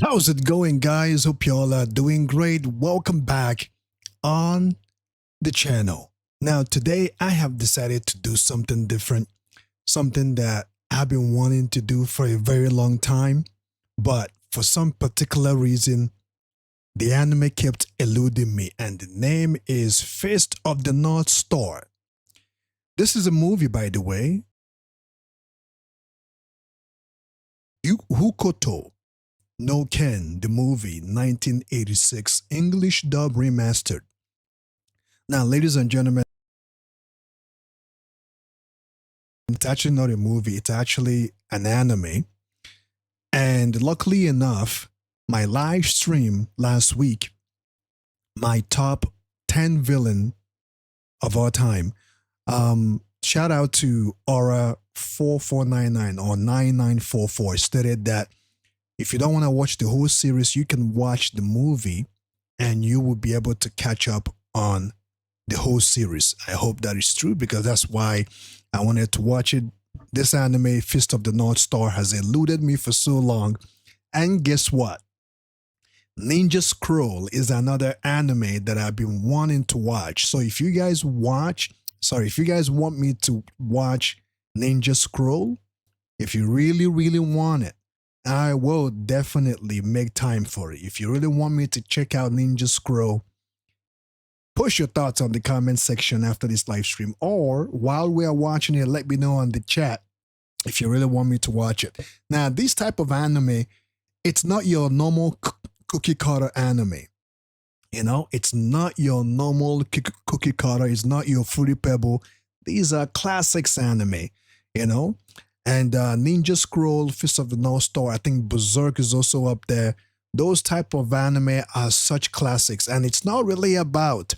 How's it going, guys? Hope y'all are doing great. Welcome back on the channel. Now, today I have decided to do something different, something that I've been wanting to do for a very long time, but for some particular reason, the anime kept eluding me, and the name is Fist of the North Star. This is a movie, by the way. Hokuto No Ken, the movie, 1986, English dub remastered. Now, ladies and gentlemen, it's actually not a movie, it's actually an anime. And luckily enough, my live stream last week, my top 10 villain of all time, shout out to Aura 4499 or 9944, stated that if you don't want to watch the whole series, you can watch the movie and you will be able to catch up on the whole series. I hope that is true because that's why I wanted to watch it. This anime, Fist of the North Star, has eluded me for so long. And guess what? Ninja Scroll is another anime that I've been wanting to watch. So if you guys want me to watch Ninja Scroll, if you really want it, I will definitely make time for it. If you really want me to check out Ninja Scroll, push your thoughts on the comment section after this live stream, or while we are watching it, let me know on the chat if you really want me to watch it. Now, this type of anime, it's not your normal cookie cutter anime. You know, it's not your normal cookie cutter. It's not your Fruity Pebble. These are classics anime, you know. And Ninja Scroll, Fist of the North Star, I think Berserk is also up there. Those type of anime are such classics. And it's not really about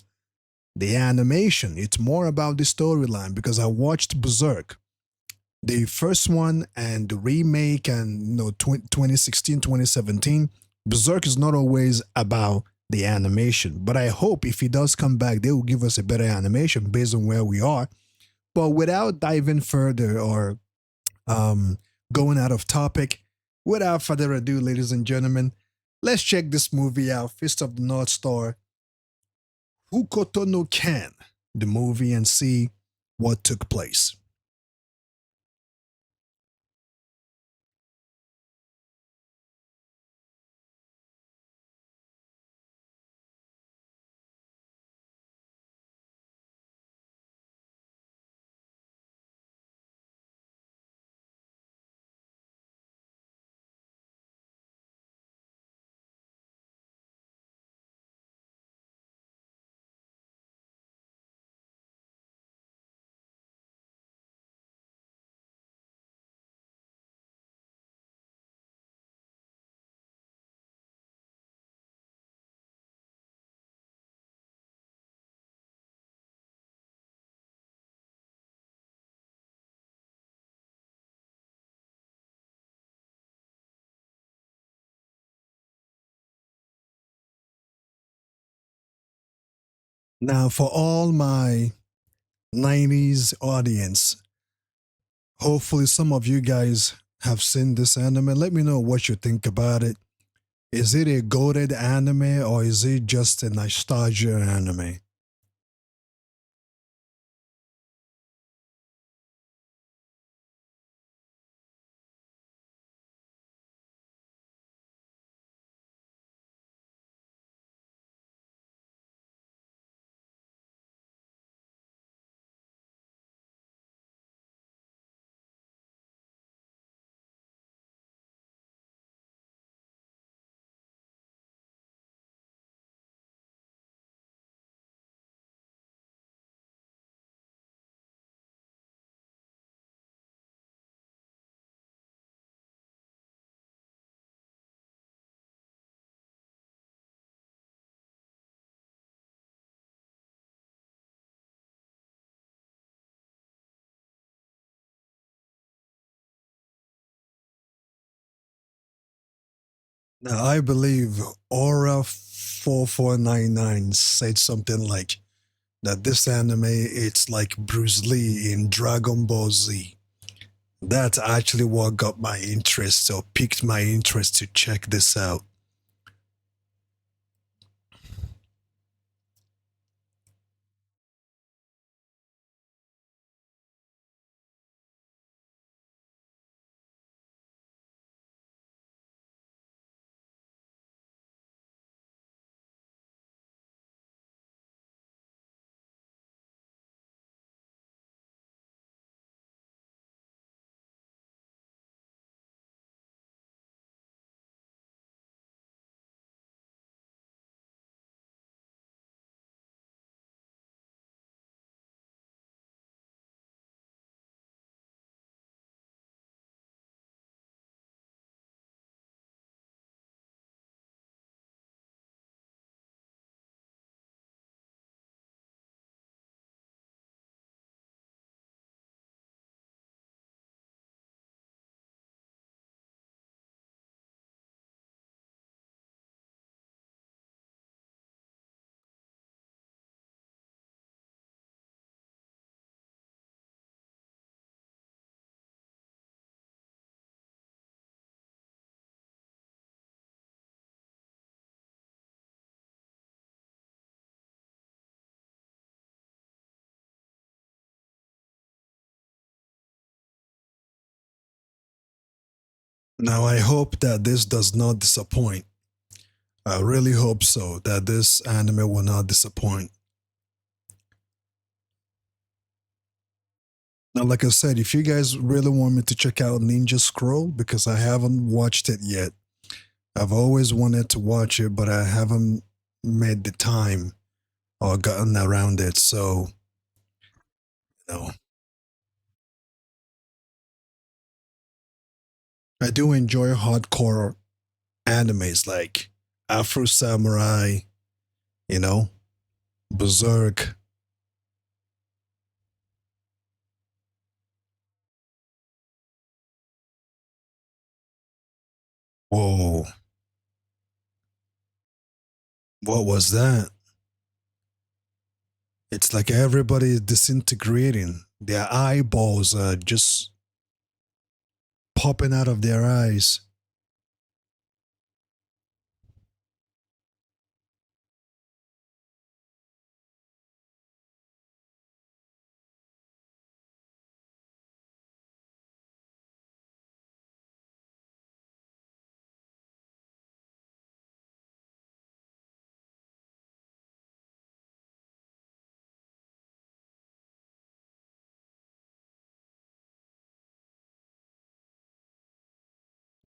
the animation. It's more about the storyline because I watched Berserk, the first one and the remake, and 2016, 2017. Berserk is not always about the animation. But I hope if he does come back, they will give us a better animation based on where we are. But without diving further or going out of topic, without further ado, ladies and gentlemen, let's check this movie out, Fist of the North Star, Hokuto no Ken, the movie, and see what took place. Now, for all my 90s audience, hopefully some of you guys have seen this anime. Let me know what you think about it. Is it a goated anime or is it just a nostalgia anime? Now, I believe Aura 4499 said something like that this anime, it's like Bruce Lee in Dragon Ball Z. That's actually what got my interest or piqued my interest to check this out. Now, I hope that this does not disappoint. I really hope so, that this anime will not disappoint. Now, like I said, if you guys really want me to check out Ninja Scroll, because I haven't watched it yet, I've always wanted to watch it, but I haven't made the time or gotten around it. So, you know, I do enjoy hardcore animes like Afro Samurai, you know, Berserk. Whoa, what was that? It's like everybody is disintegrating. Their eyeballs are just popping out of their eyes.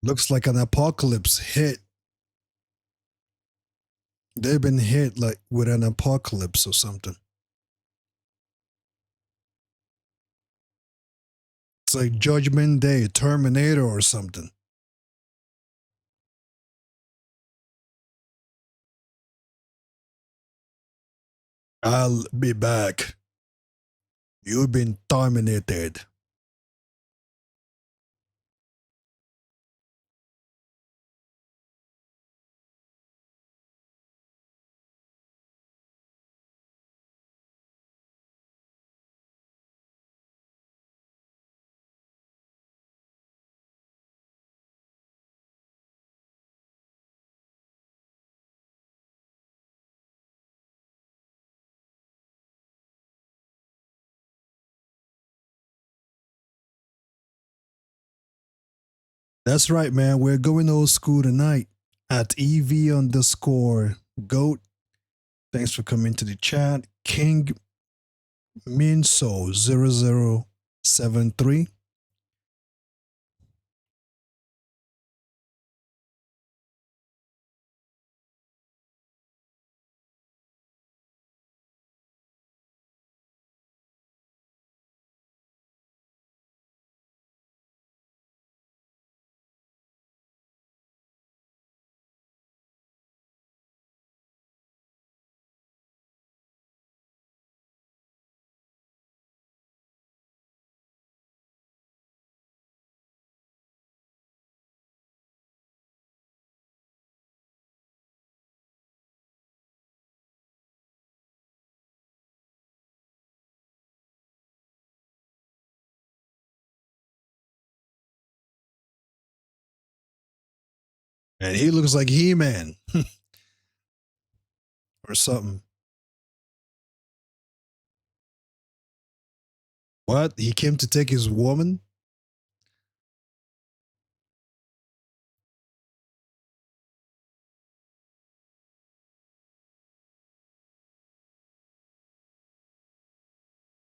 Looks like an apocalypse hit. They've been hit like with an apocalypse or something. It's like Judgment Day, Terminator or something. I'll be back. You've been terminated. That's right, man. We're going old school tonight at EV underscore GOAT. Thanks for coming to the chat. King Minso 0073. And he looks like He-Man or something. What? He came to take his woman?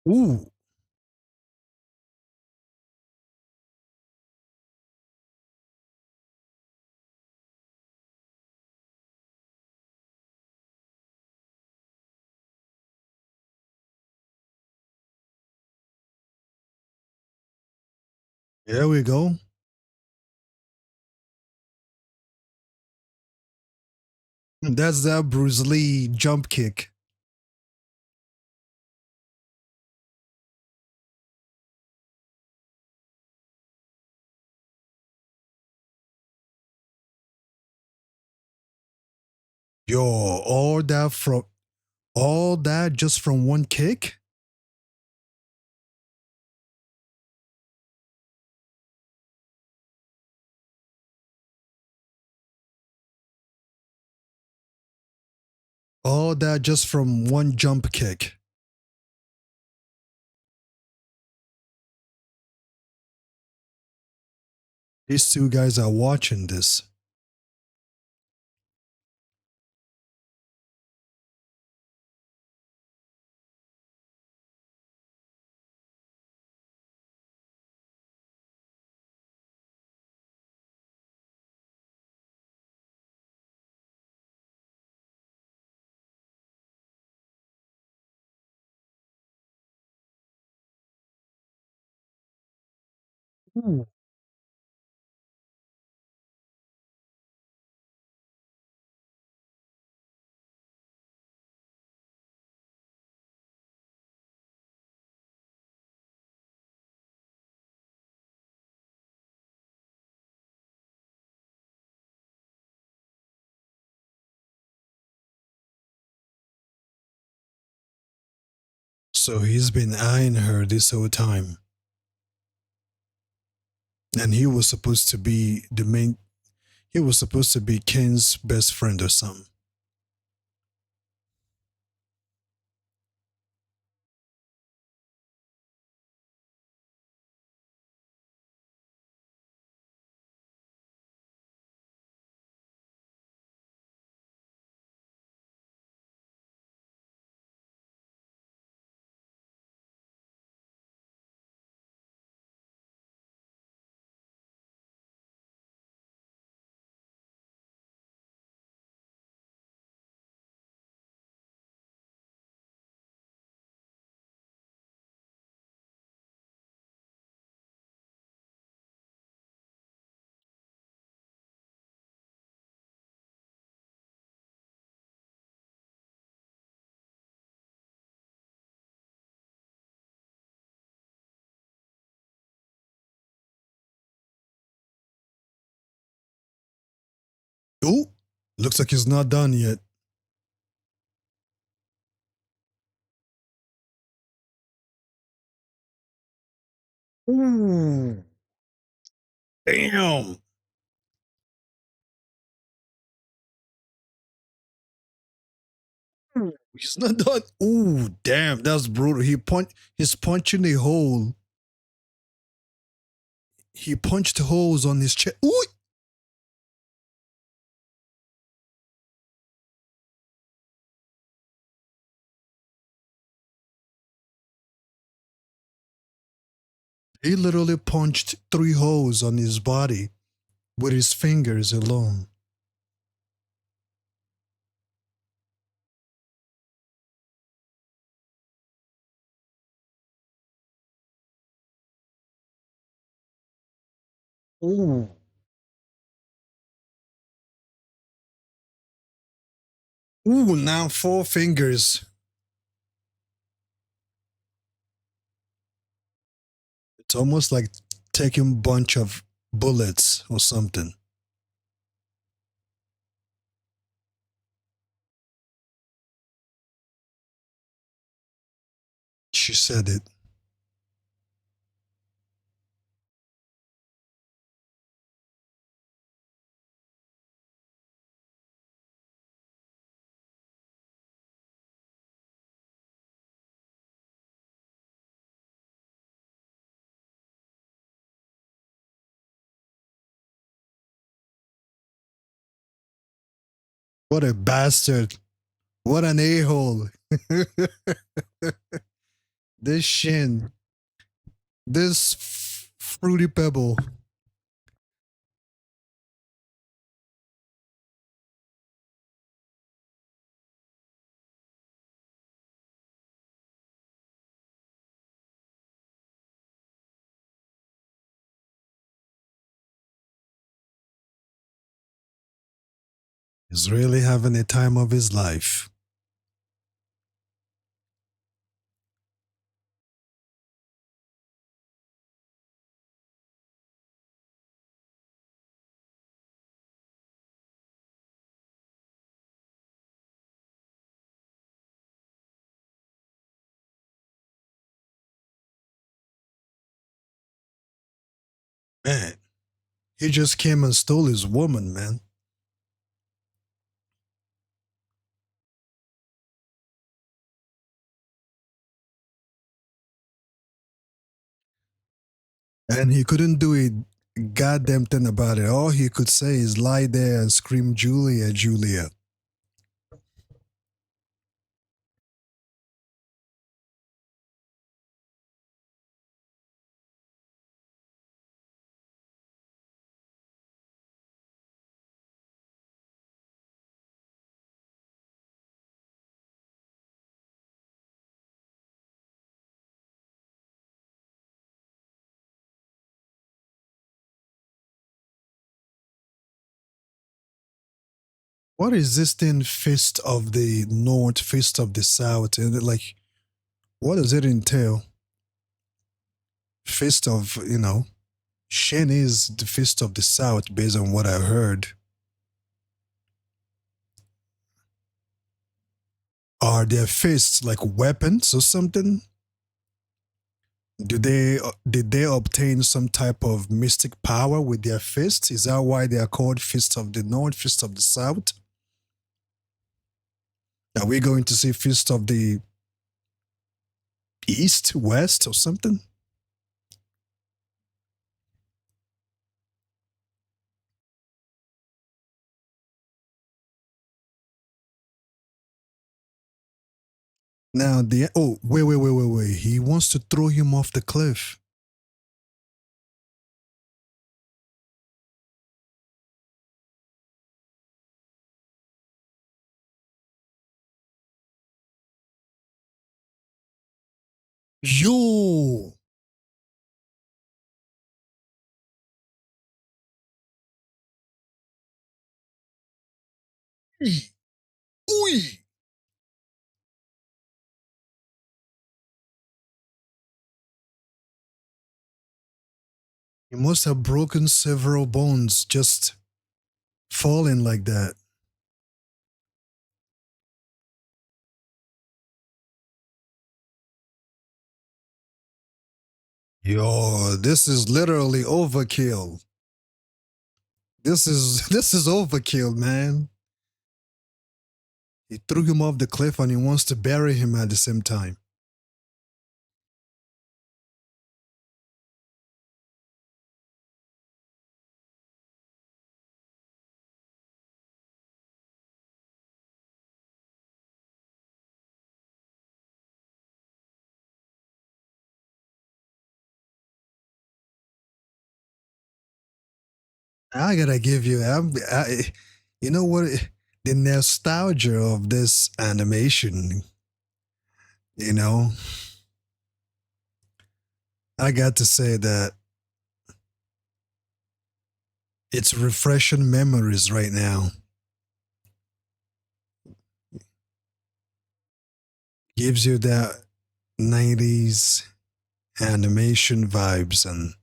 Ooh. There we go. That's that Bruce Lee jump kick. Yo, all that just from one kick? All that just from one jump kick. These two guys are watching this. Ooh. So he's been eyeing her this whole time. And he was supposed to be he was supposed to be Ken's best friend or something. Oh, looks like he's not done yet. Ooh. Damn. He's not done. Ooh, damn, that's brutal. He's punching a hole. He punched holes on his chest. Ooh. He literally punched 3 holes on his body with his fingers alone. Ooh. Ooh, now 4 fingers. It's almost like taking a bunch of bullets or something. She said it. What a bastard. What an a-hole. This Shin. This fruity pebble. He's really having a time of his life. Man, he just came and stole his woman, man. And he couldn't do a goddamn thing about it. All he could say is lie there and scream, Julia, Julia. What is this thing, fist of the north, fist of the south? And like, what does it entail? Fist of, Shin is the fist of the south based on what I heard. Are their fists like weapons or something? Did they obtain some type of mystic power with their fists? Is that why they are called Fist of the North, Fist of the South? Are we going to see Fist of the East, West, or something? Now the wait. He wants to throw him off the cliff. Yo! Oi! He must have broken several bones just falling like that. Yo, this is literally overkill. This is overkill, man. He threw him off the cliff and he wants to bury him at the same time. I gotta give you, you know what? The nostalgia of this animation, you know, I got to say that it's refreshing memories right now. Gives you that 90s animation vibes. And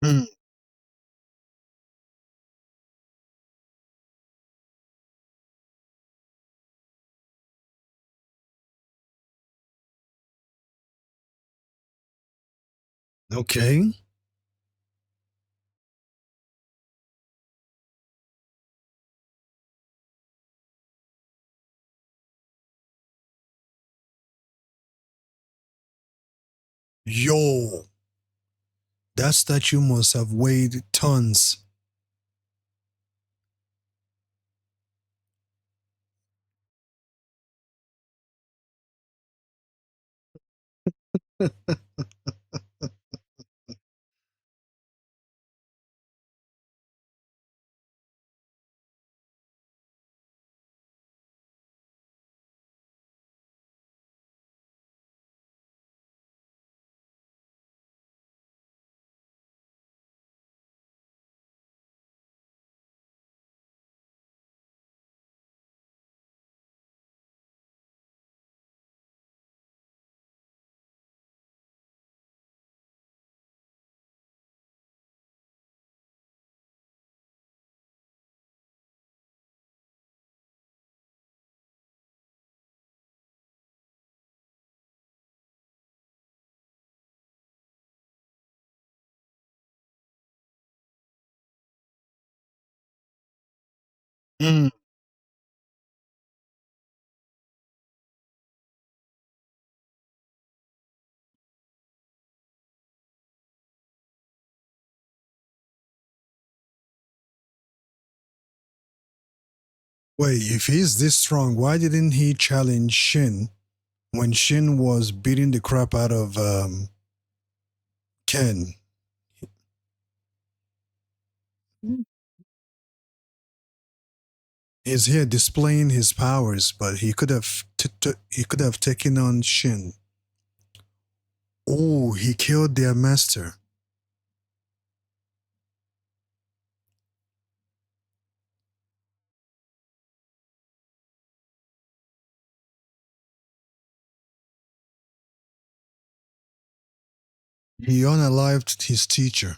Mm, okay. Yo, that statue must have weighed tons. Mm. Wait, if he's this strong, why didn't he challenge Shin when Shin was beating the crap out of Ken? He's here displaying his powers, but he could have he could have taken on Shin. Oh, he killed their master. He unalived his teacher.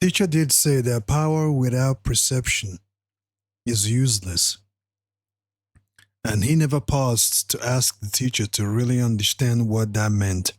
Teacher did say that power without perception is useless, and he never paused to ask the teacher to really understand what that meant.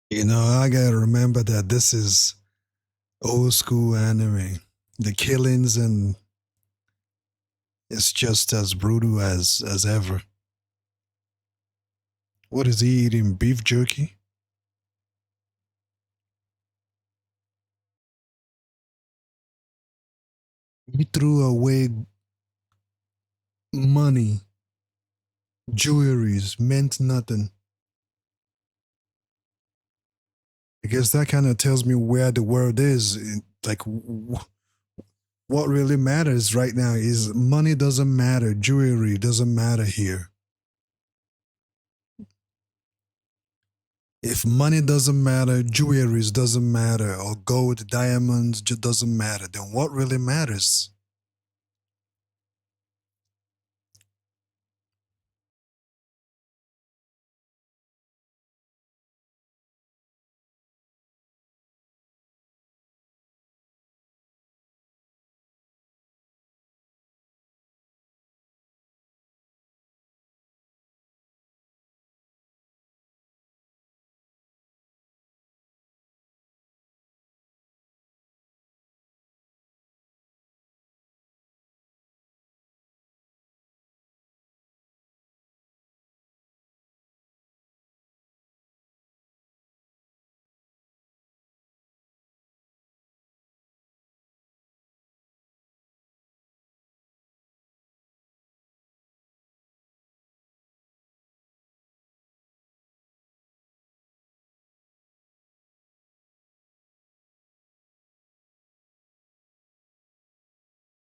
You know, I gotta remember that this is old school anime. The killings and it's just as brutal as ever. What is he eating? Beef jerky? He threw away money, jewelries, meant nothing. I guess that kind of tells me where the world is. Like, what really matters right now is money doesn't matter, jewelry doesn't matter here. If money doesn't matter, jewelry doesn't matter, or gold, diamonds just doesn't matter, then what really matters?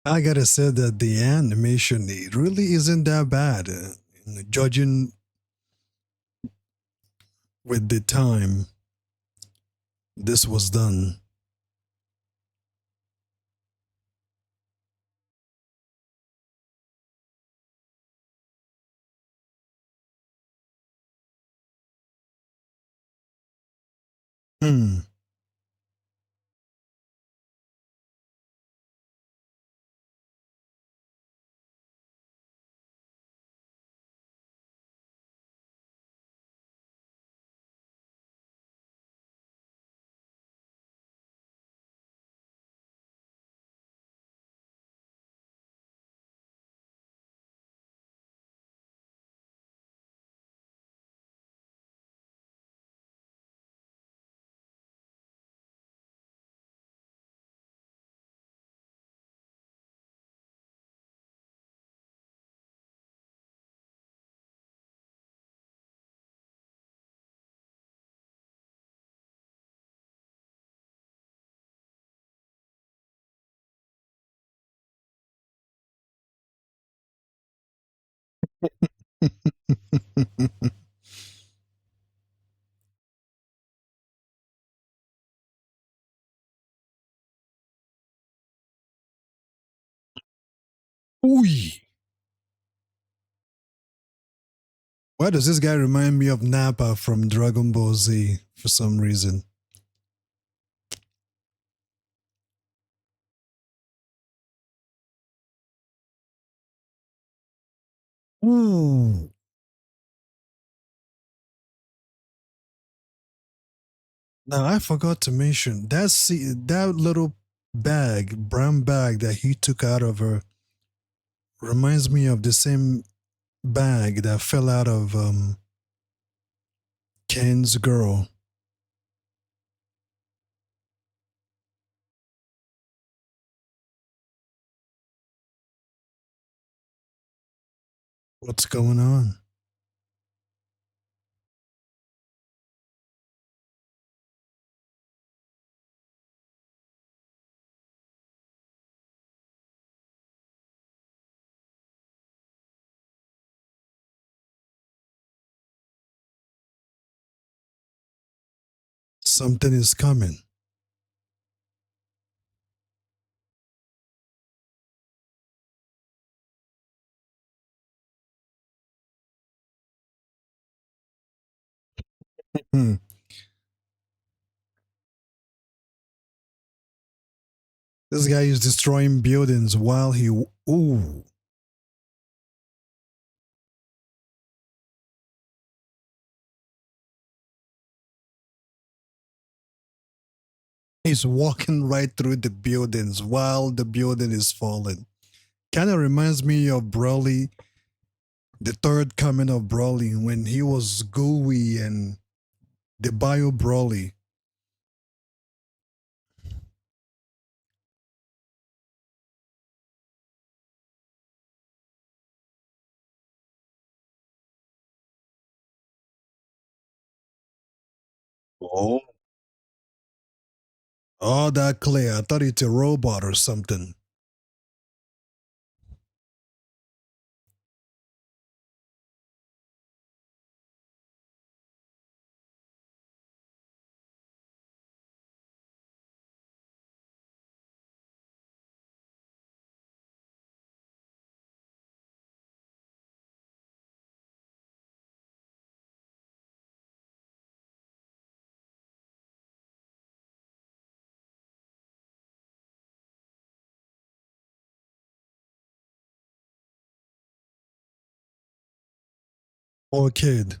I gotta say that the animation it really isn't that bad. Judging with the time this was done. Hmm. Ooh. Why does this guy remind me of Nappa from Dragon Ball Z for some reason? Ooh. Now I forgot to mention that little bag, brown bag that he took out of her reminds me of the same bag that fell out of Ken's girl. What's going on? Something is coming. Hmm. This guy is destroying buildings while he. Ooh. He's walking right through the buildings while the building is falling. Kind of reminds me of Broly, the third coming of Broly, when he was gooey and the bio Broly. Oh. Oh, that clear. I thought it's a robot or something. Poor kid.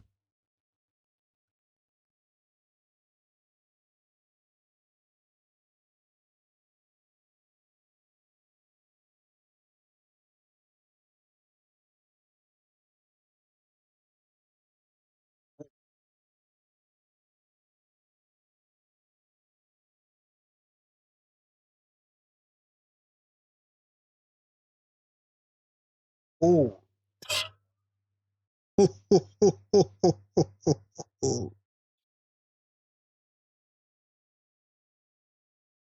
Oh.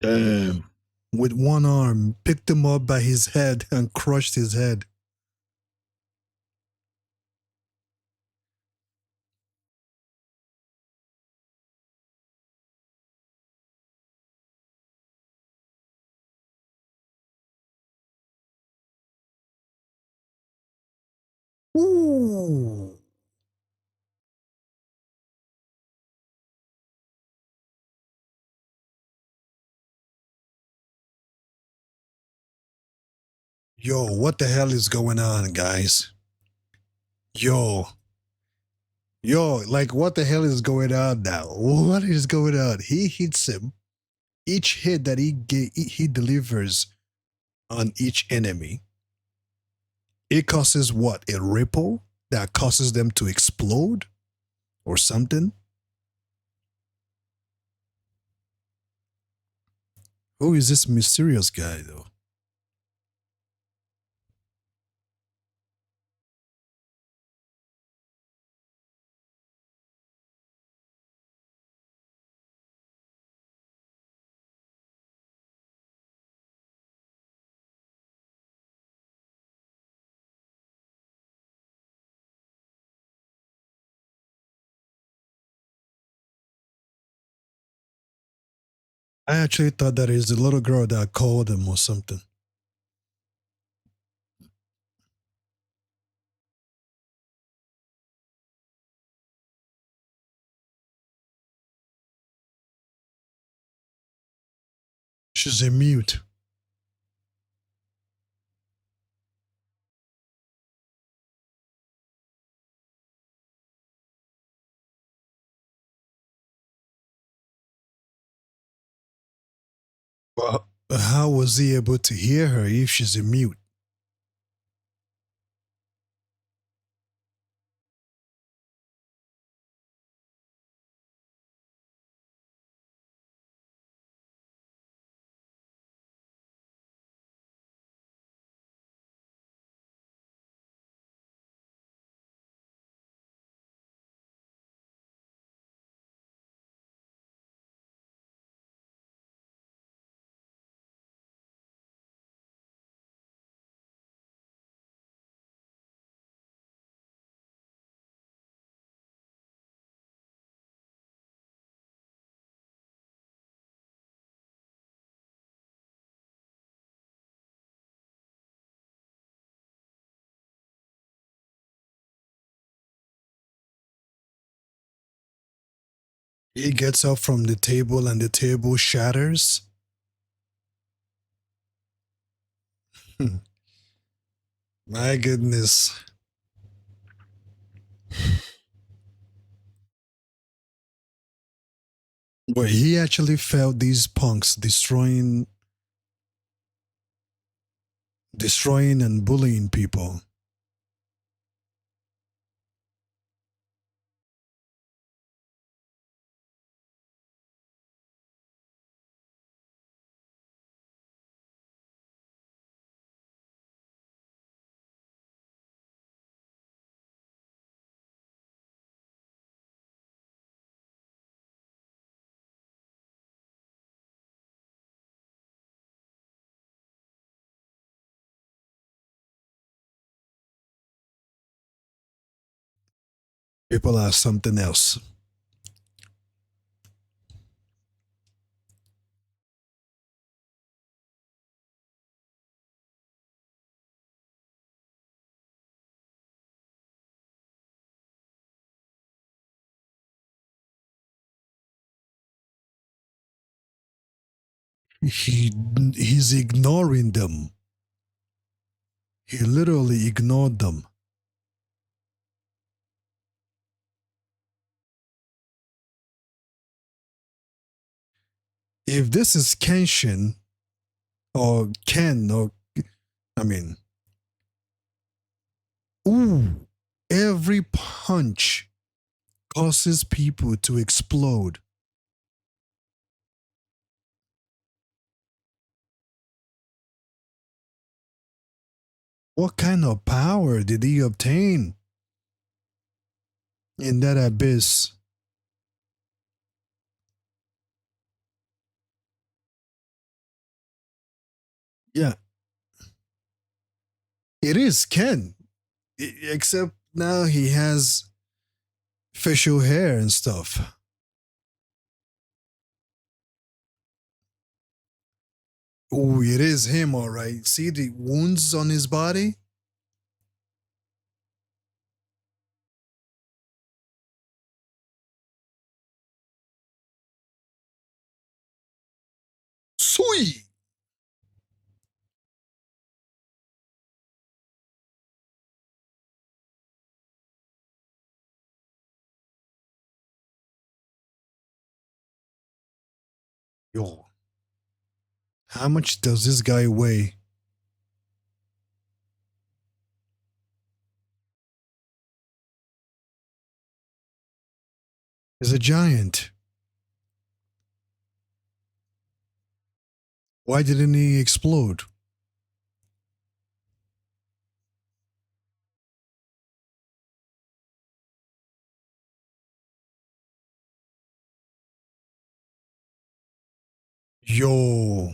Damn. with one arm, picked him up by his head and crushed his head. Ooh. Yo, what the hell is going on, guys? Yo, like what the hell is going on now? What is going on? He hits him. Each hit that he delivers on each enemy, it causes what? A ripple that causes them to explode or something? Who is this mysterious guy though? I actually thought that is the little girl that called him or something. She's a mute. Well, how was he able to hear her if she's a mute? He gets up from the table and the table shatters. My goodness. But he actually felt these punks destroying and bullying people. People are something else. He he's ignoring them. He literally ignored them. If this is Kenshin or Ken or I mean, ooh, every punch causes people to explode. What kind of power did he obtain in that abyss? Yeah, it is Ken. Except now he has facial hair and stuff. Oh, it is him, all right. See the wounds on his body? Sweet. Yo, how much does this guy weigh? He's a giant. Why didn't he explode? Yo,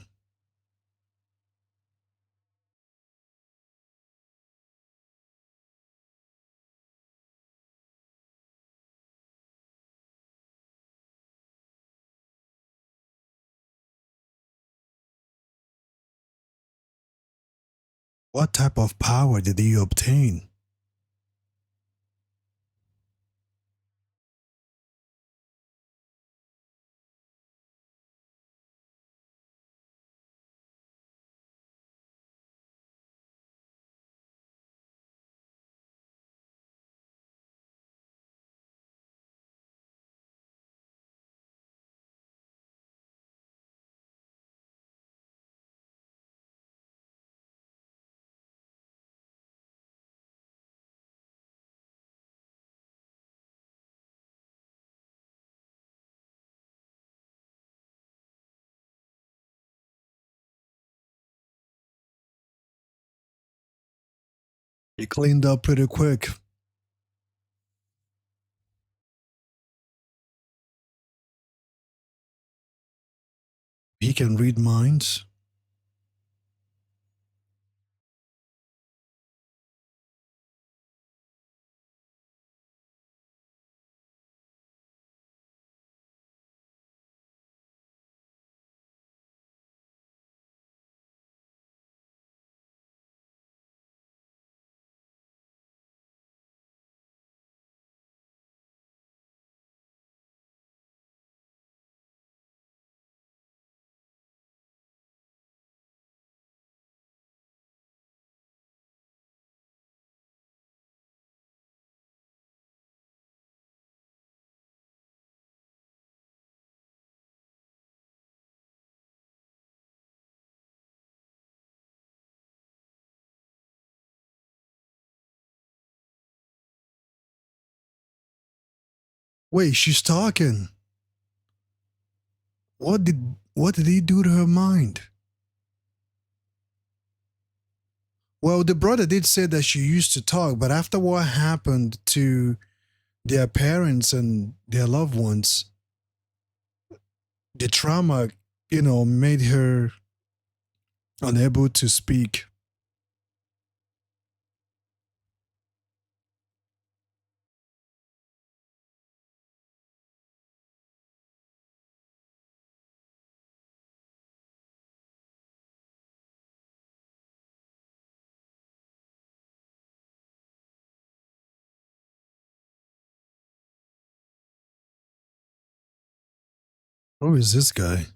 what type of power did he obtain? He cleaned up pretty quick. He can read minds. Wait, she's talking. What did he do to her mind? Well, the brother did say that she used to talk, but after what happened to their parents and their loved ones, the trauma, made her unable to speak. Who is this guy?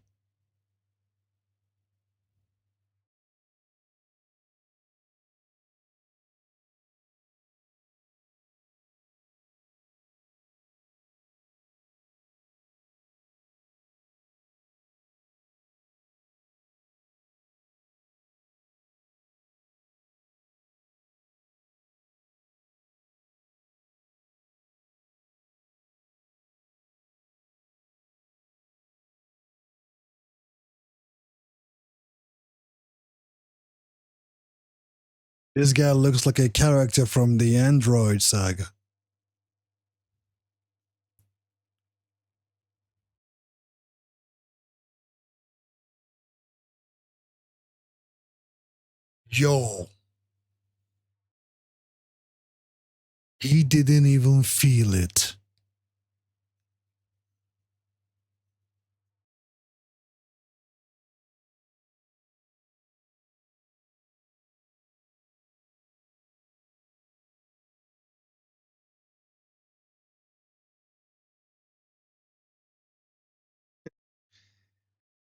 This guy looks like a character from the Android saga. Yo, he didn't even feel it.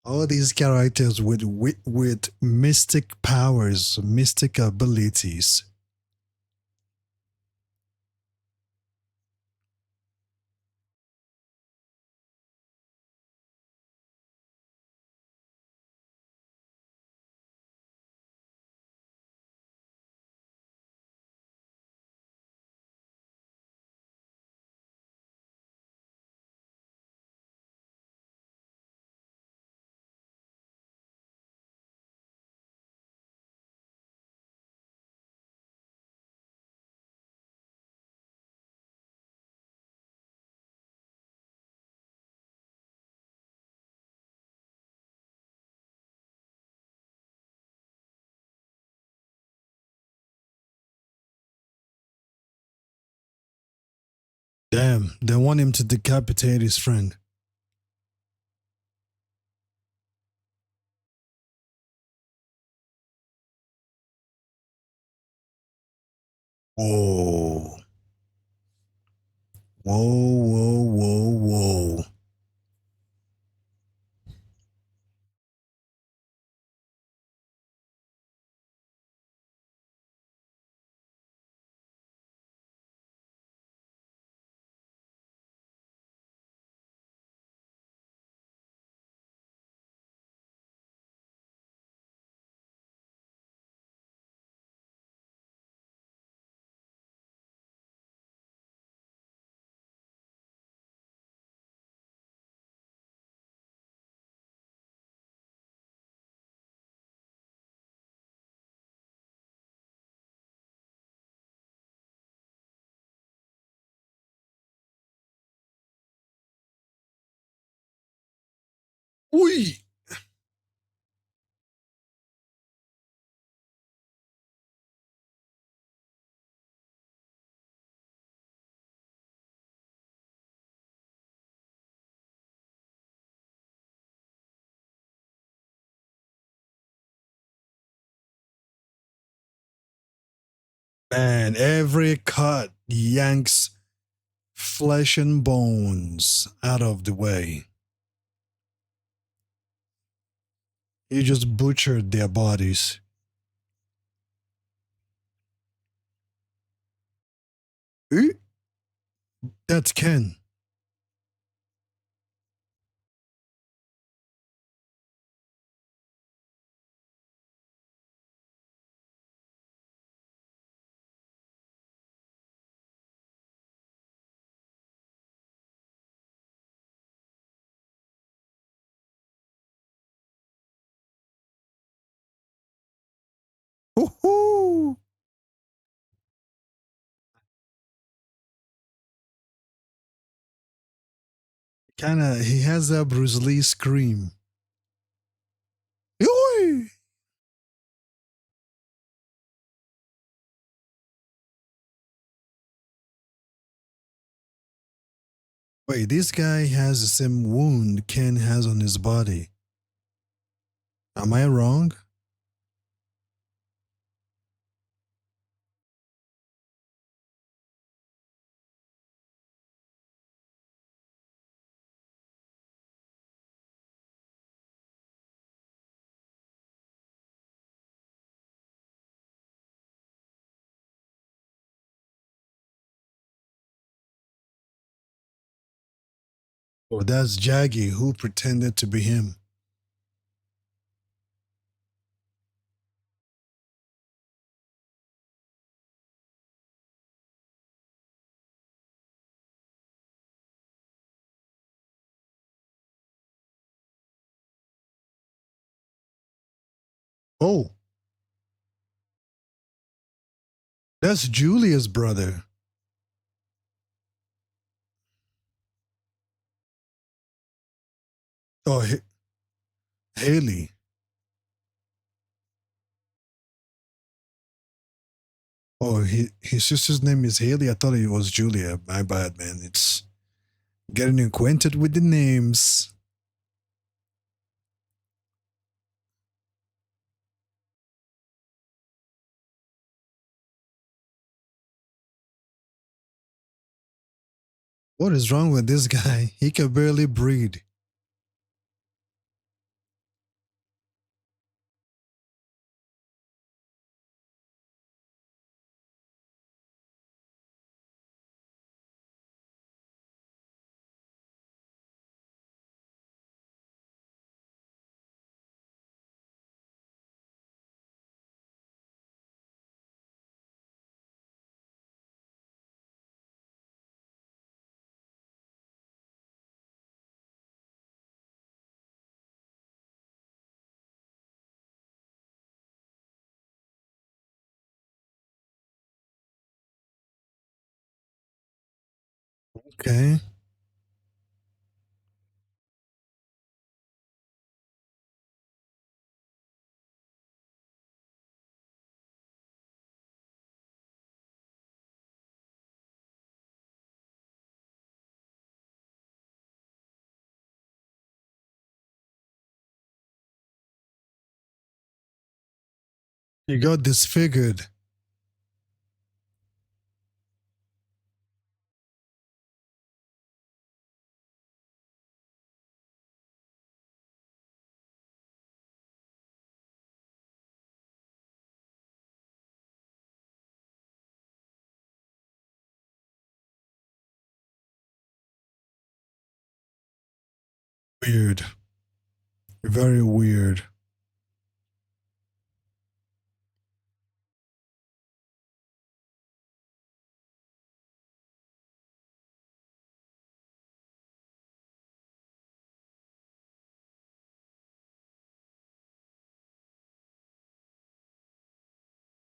All these characters with mystic powers, mystic abilities. Damn, they want him to decapitate his friend. Whoa. Whoa, whoa, whoa, whoa. Ui. Man, every cut yanks flesh and bones out of the way. He just butchered their bodies. Eh? That's Ken. Woohoo! Kinda, he has a Bruce Lee scream. Oi! Wait, this guy has the same wound Ken has on his body. Am I wrong? Or that's Jaggy who pretended to be him. Oh, that's Julia's brother. Oh, Haley. Oh, his sister's name is Haley. I thought it was Julia. My bad, man. It's getting acquainted with the names. What is wrong with this guy? He can barely breathe. Okay. He got disfigured. Weird. Very weird.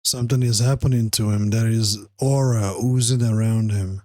Something is happening to him. There is aura oozing around him.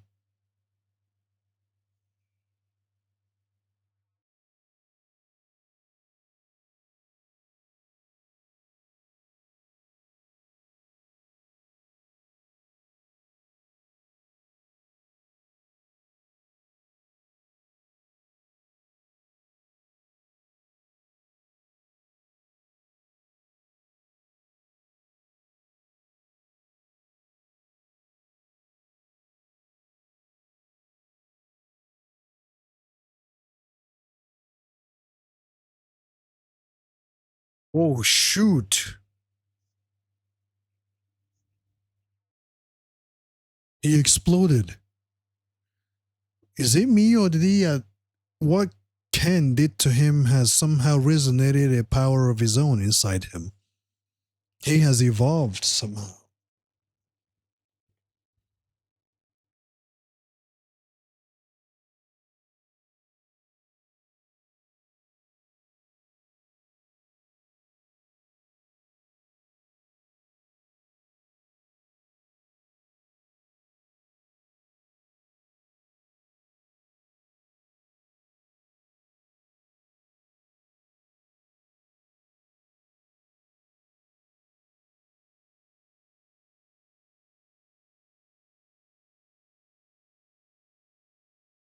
Oh, shoot. He exploded. Is it me or did he? What Ken did to him has somehow resonated a power of his own inside him. He has evolved somehow.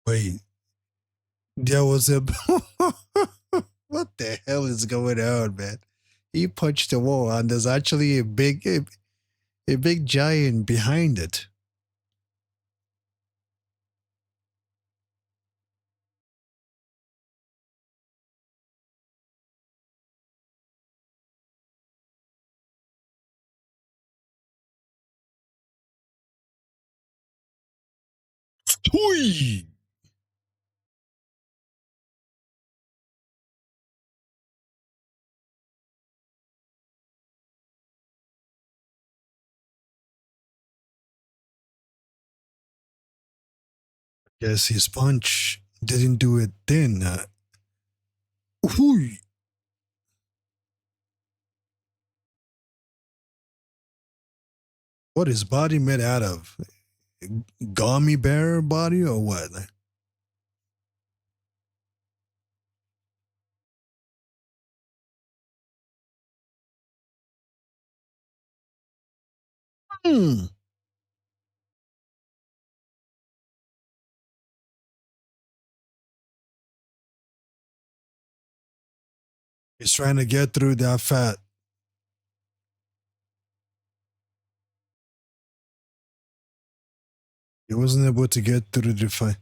Wait, there was a. What the hell is going on, man? He punched the wall, and there's actually a big giant behind it. Hui! Guess his punch didn't do it then. Hui! What is body made out of? Gummy bear body or what? Hmm. He's trying to get through that fat. He wasn't able to get through the fight.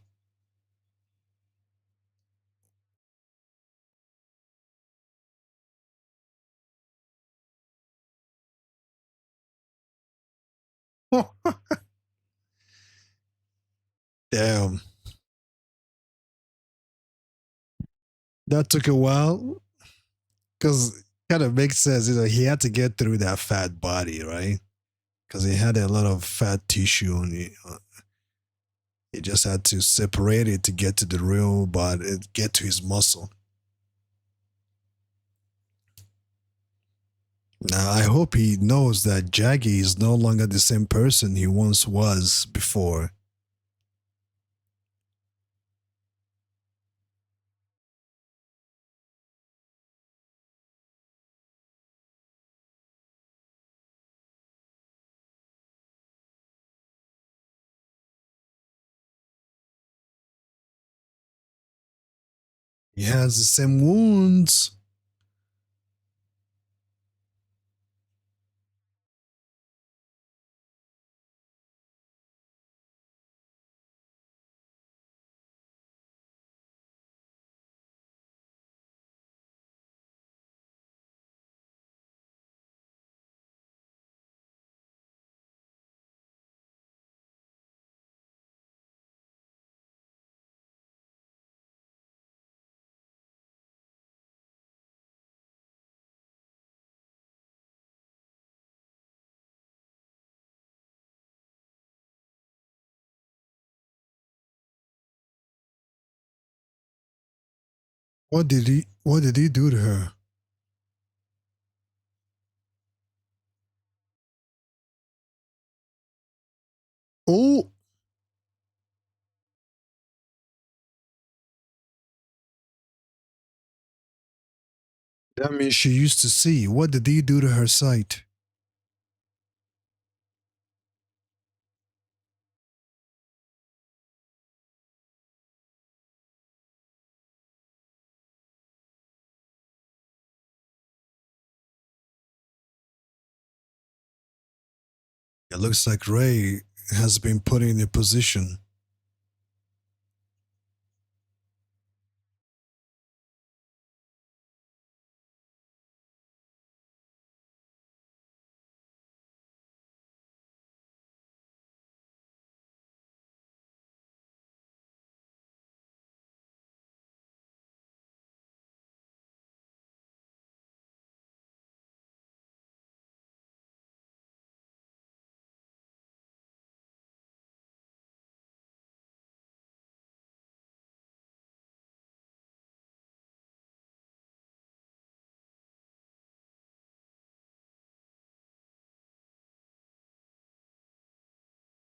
Damn. That took a while because kind of makes sense. He had to get through that fat body, right? Because he had a lot of fat tissue and he just had to separate it to get to the real body, get to his muscle. Now, I hope he knows that Jaggy is no longer the same person he once was before. He has the same wounds. What did he do to her? Oh, that means she used to see. What did he do to her sight? It looks like Ray has been put in a position.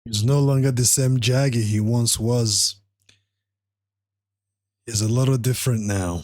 He's no longer the same Jaggy he once was. He's a little different now.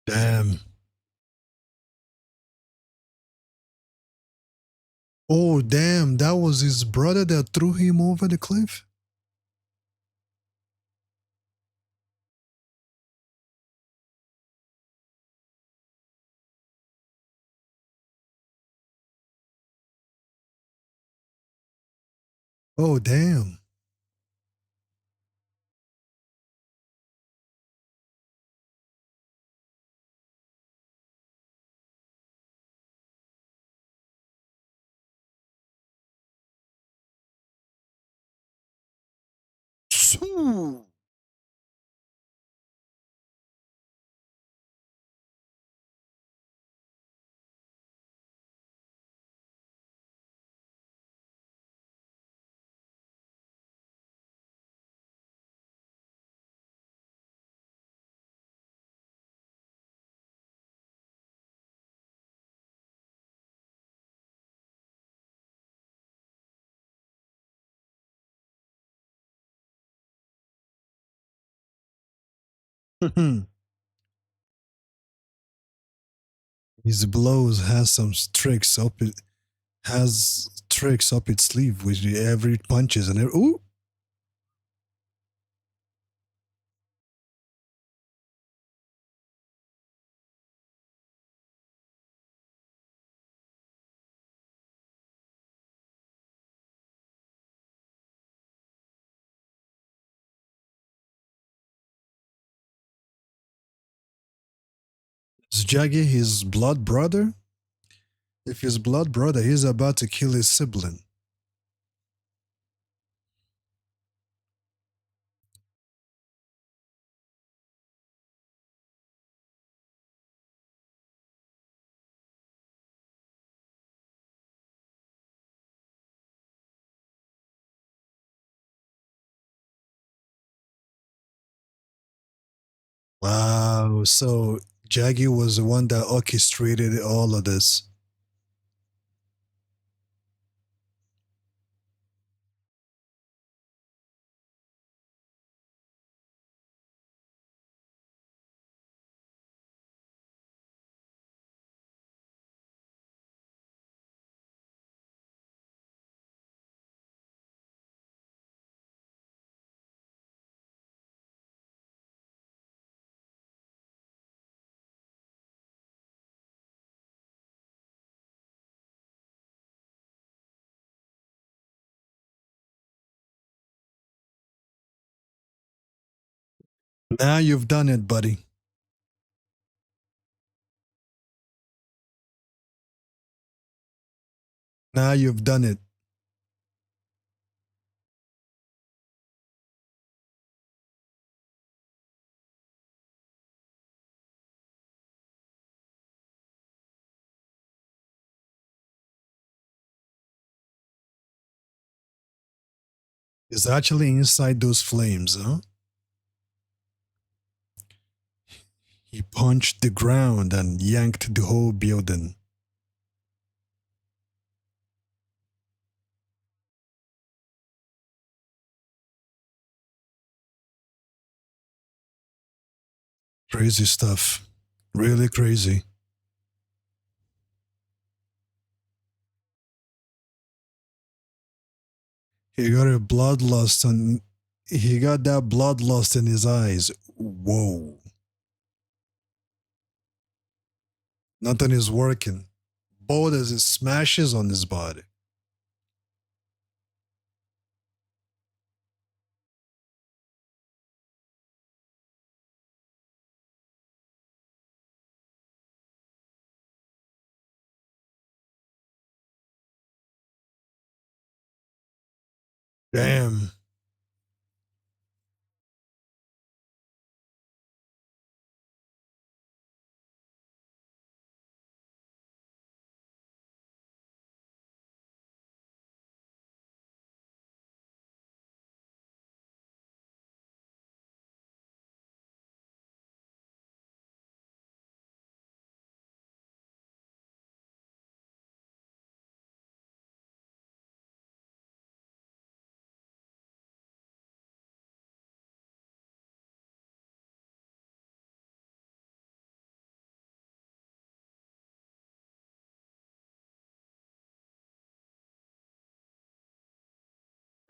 Damn. Oh, damn. That was his brother that threw him over the cliff? Oh, damn. Phew. His blows has some tricks up it has tricks up its sleeve with every punches and ooh. Is Jaggy his blood brother? If his blood brother, he's about to kill his sibling. Wow. So Jaggy was the one that orchestrated all of this. Now you've done it, buddy. Now you've done it. It's actually inside those flames, huh? He punched the ground and yanked the whole building. Crazy stuff. Really crazy. He got a bloodlust and he got that bloodlust in his eyes. Whoa. Nothing is working. Both as it smashes on his body. Damn.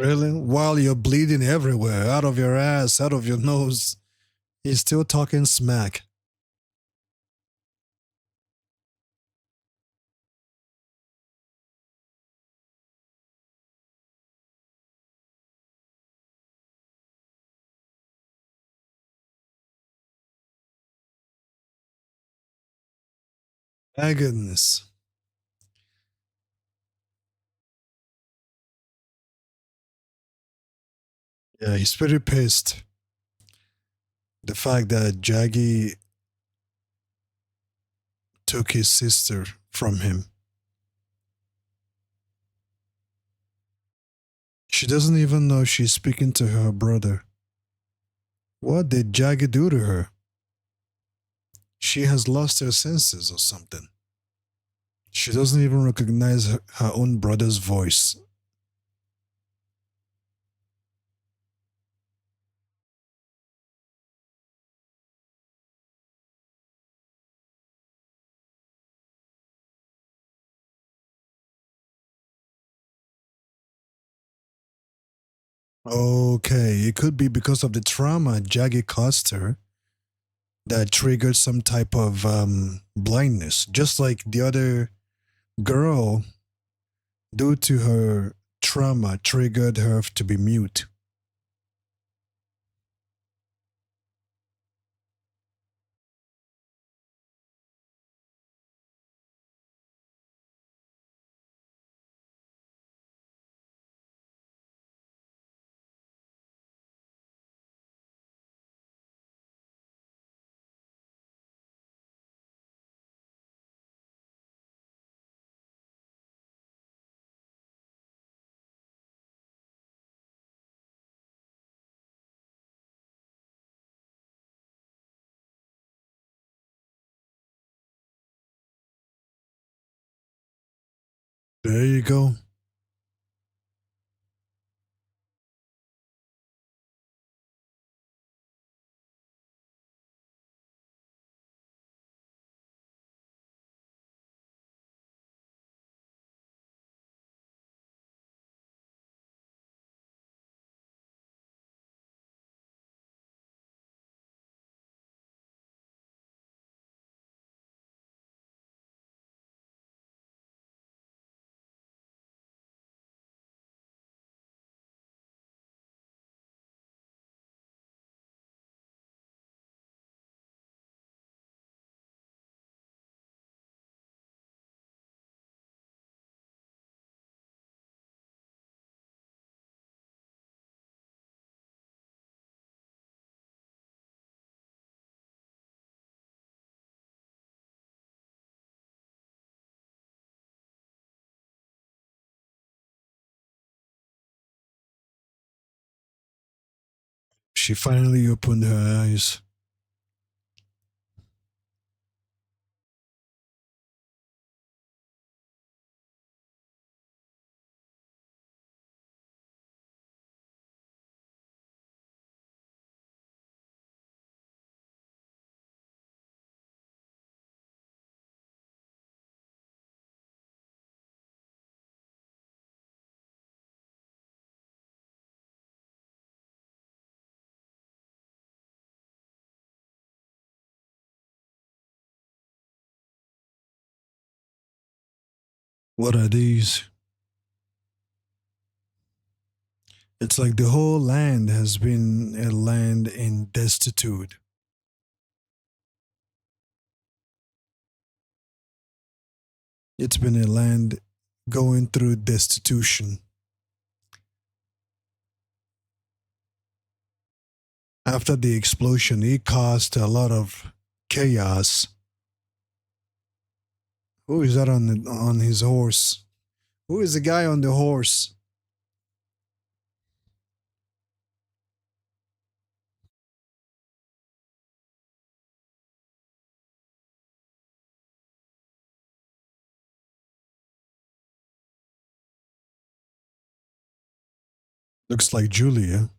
Really? While you're bleeding everywhere, out of your ass, out of your nose, he's still talking smack. My goodness. Yeah, he's pretty pissed. The fact that Jaggy took his sister from him. She doesn't even know she's speaking to her brother. What did Jaggy do to her? She has lost her senses or something. She doesn't even recognize her own brother's voice. Okay, it could be because of the trauma Jaggy caused her that triggered some type of blindness, just like the other girl, due to her trauma, triggered her to be mute. There you go. She finally opened her eyes. What are these? It's like the whole land has been a land in destitute. It's been a land going through destitution. After the explosion, it caused a lot of chaos. Who is that on his horse? Who is the guy on the horse? Looks like Julia.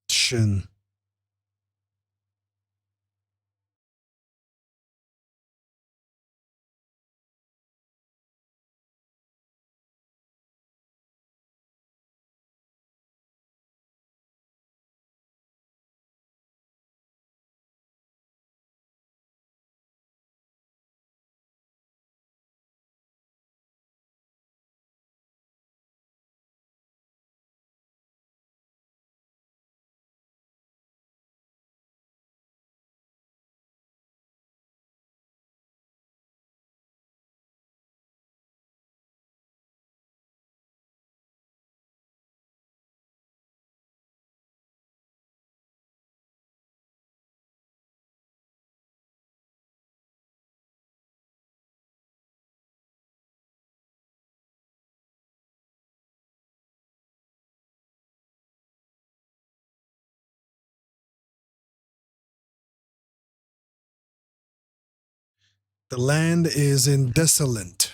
Shin. The land is in desolate.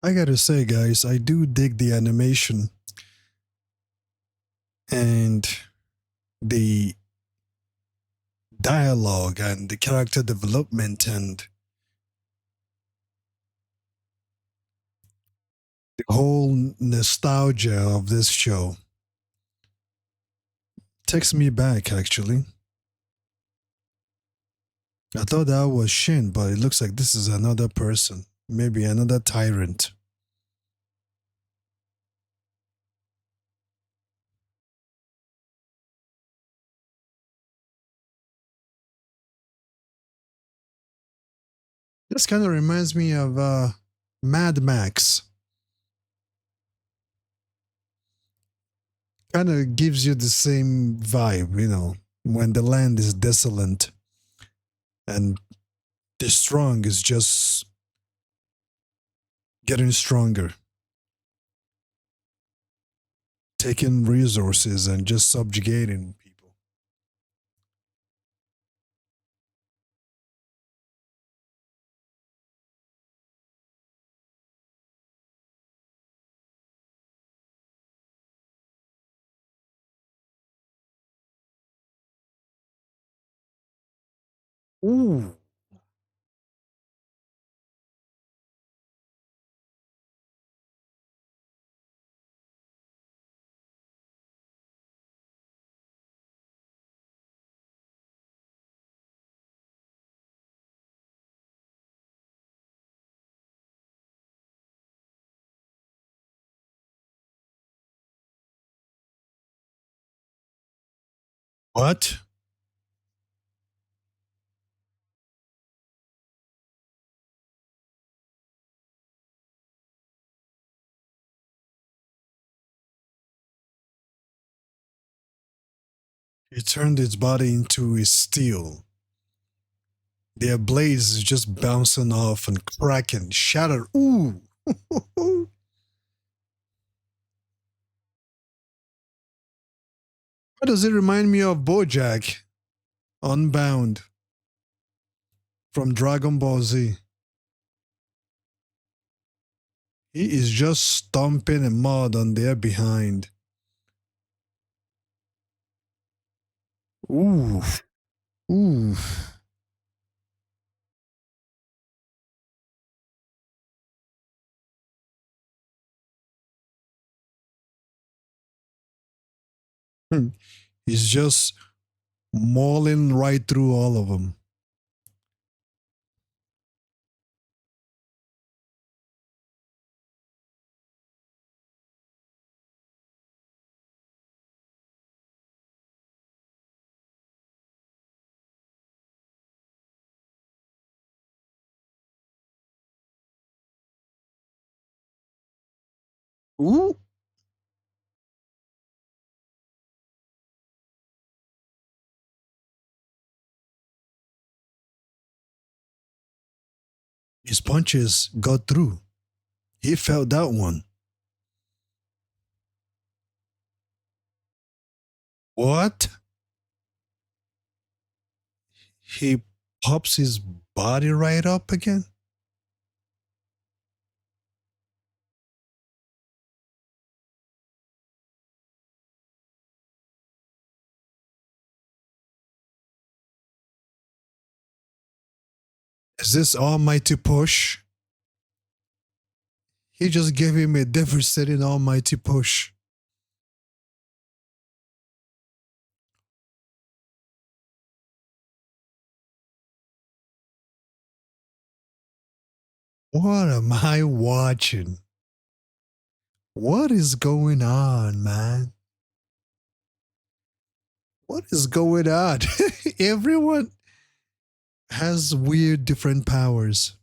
I gotta say, guys, I do dig the animation and the dialogue and the character development and the whole nostalgia of this show. Takes me back, actually. I thought that was Shin, but it looks like this is another person. Maybe another tyrant. This kind of reminds me of Mad Max. Kind of gives you the same vibe, when the land is desolate and the strong is just getting stronger, taking resources and just subjugating people. Ooh. What? He turned its body into a steel. Their blades is just bouncing off and cracking, shattered. Ooh. Why does it remind me of Bojack Unbound from Dragon Ball Z? He is just stomping a mud on their behind. Ooh. Ooh. He's just mauling right through all of them. Ooh. His punches got through. He felt that one. What? He pops his body right up again? Is this almighty push? He just gave him a devastating almighty push. What am I watching? What is going on, man? What is going on? Everyone has weird different powers.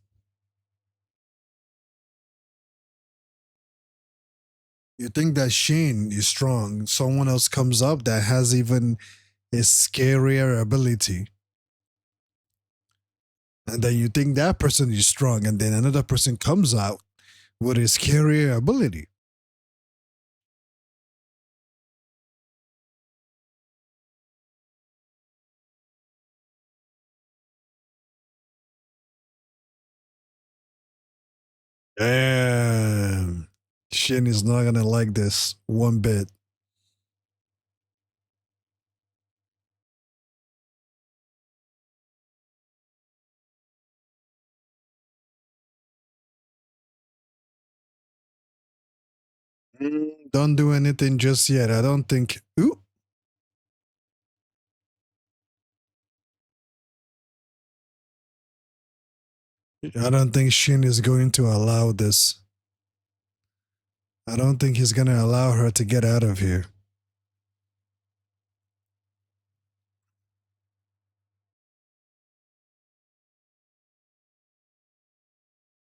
You think that Shane is strong, someone else comes up that has even a scarier ability. And then you think that person is strong, and then another person comes out with a scarier ability. Yeah. Shin is not gonna like this one bit. Don't do anything just yet. I don't think. Ooh. I don't think Shin is going to allow this. I don't think he's gonna allow her to get out of here.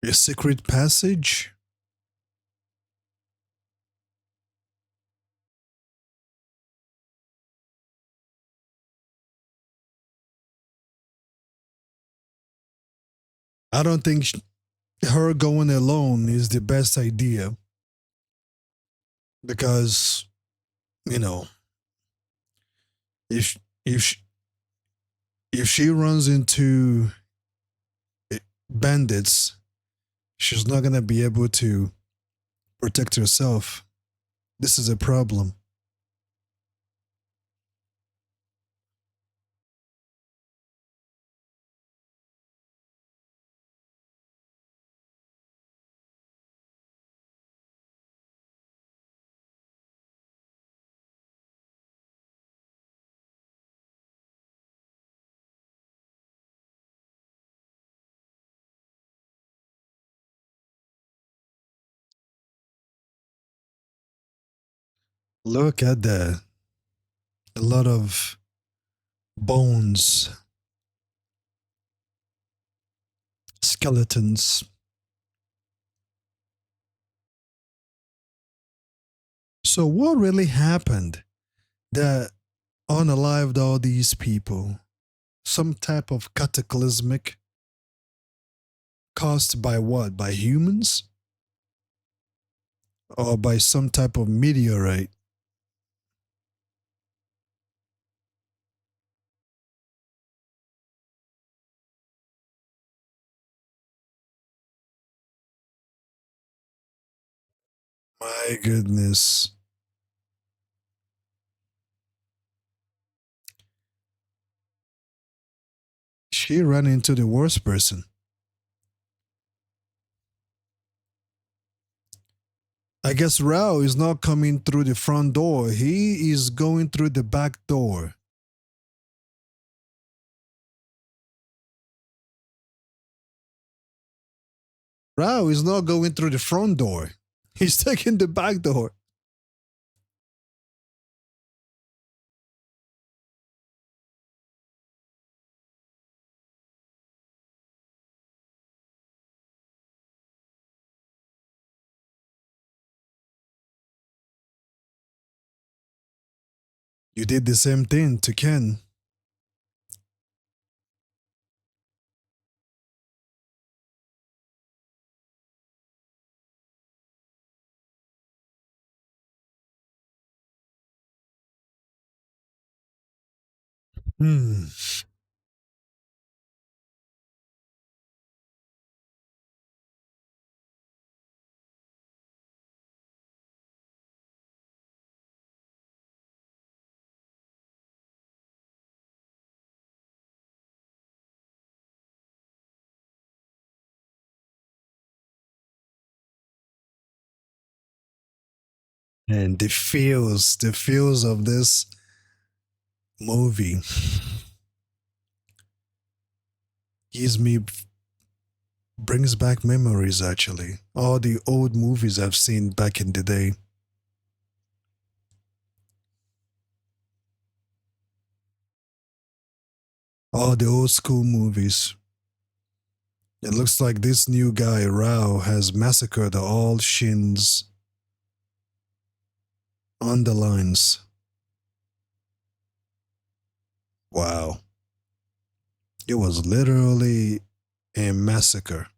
A secret passage? I don't think her going alone is the best idea because, you know, if if if she runs into bandits, she's not gonna be able to protect herself. This is a problem. Look at that. A lot of bones, skeletons. So, what really happened that unalived all these people? Some type of cataclysmic caused by what? By humans? Or by some type of meteorite? My goodness. She ran into the worst person. I guess Raoh is not coming through the front door. He is going through the back door. Raoh is not going through the front door. He's taking the back door. You did the same thing to Ken. Hmm. And the feels of this movie gives me brings back memories actually. All the old movies I've seen back in the day. All the old school movies. It looks like this new guy, Raoh, has massacred all Shin's underlines. Wow. It was literally a massacre.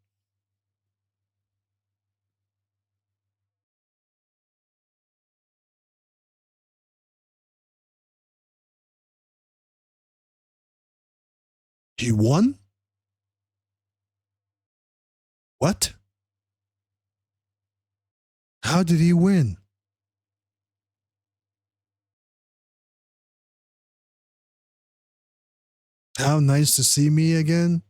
He won? What? How did he win? How nice to see me again?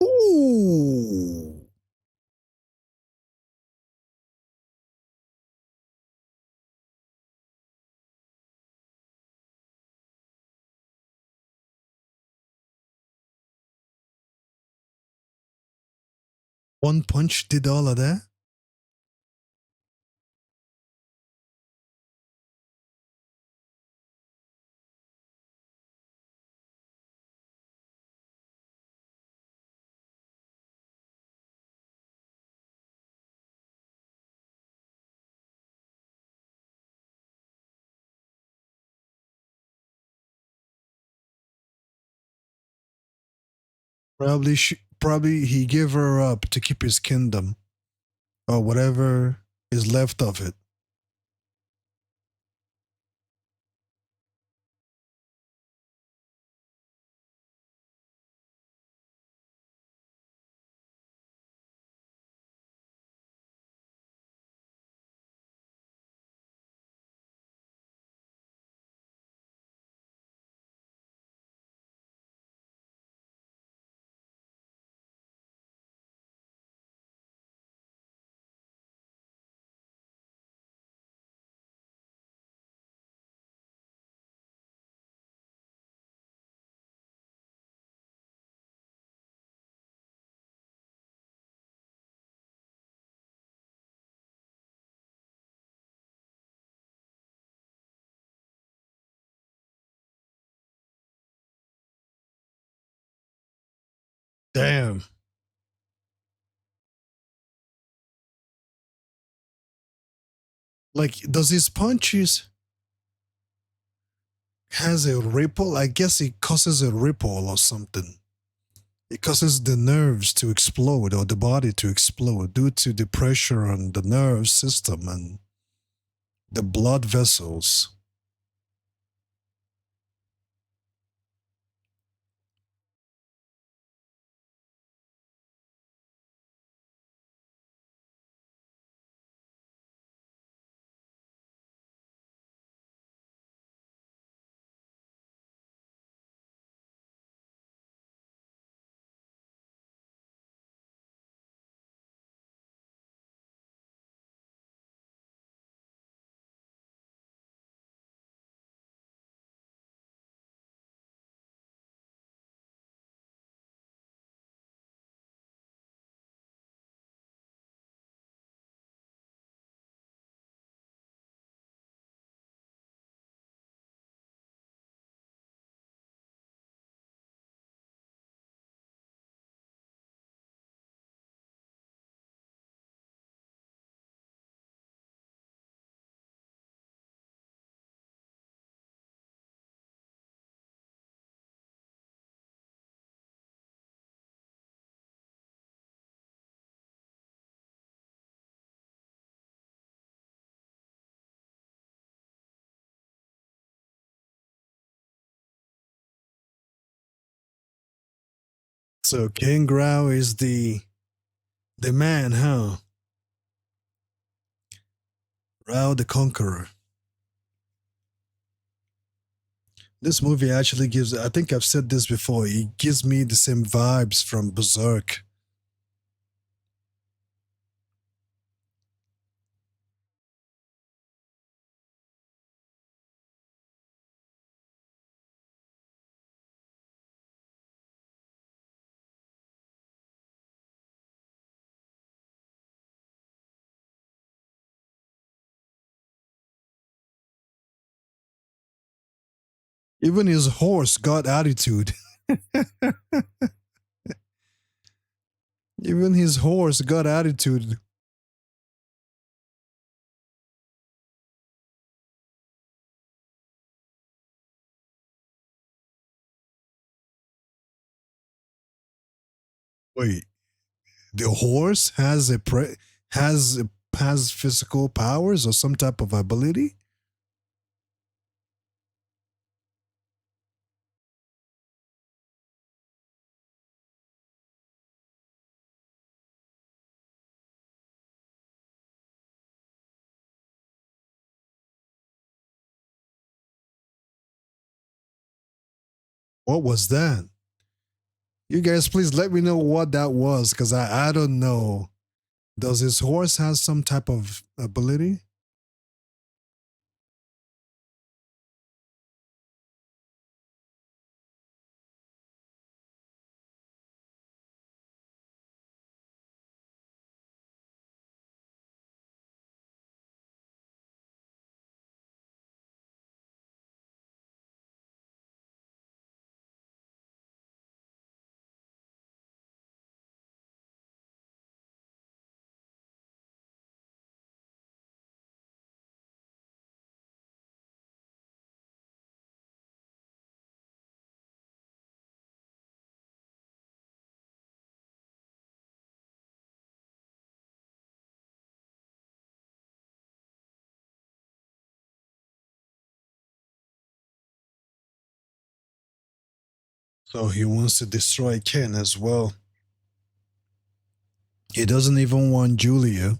Ooh. One punch did all of that? Probably he gave her up to keep his kingdom or whatever is left of it. Damn. Like, does his punches has a ripple? I guess it causes a ripple or something. It causes the nerves to explode or the body to explode due to the pressure on the nerve system and the blood vessels. So King Grau is the man, huh? Raoh the Conqueror. This movie actually gives, I think I've said this before, it gives me the same vibes from Berserk. Even his horse got attitude. Even his horse got attitude. Wait, the horse has has physical powers or some type of ability? What was that? You guys, please let me know what that was, because I don't know. Does his horse have some type of ability? So he wants to destroy Ken as well. He doesn't even want Julia.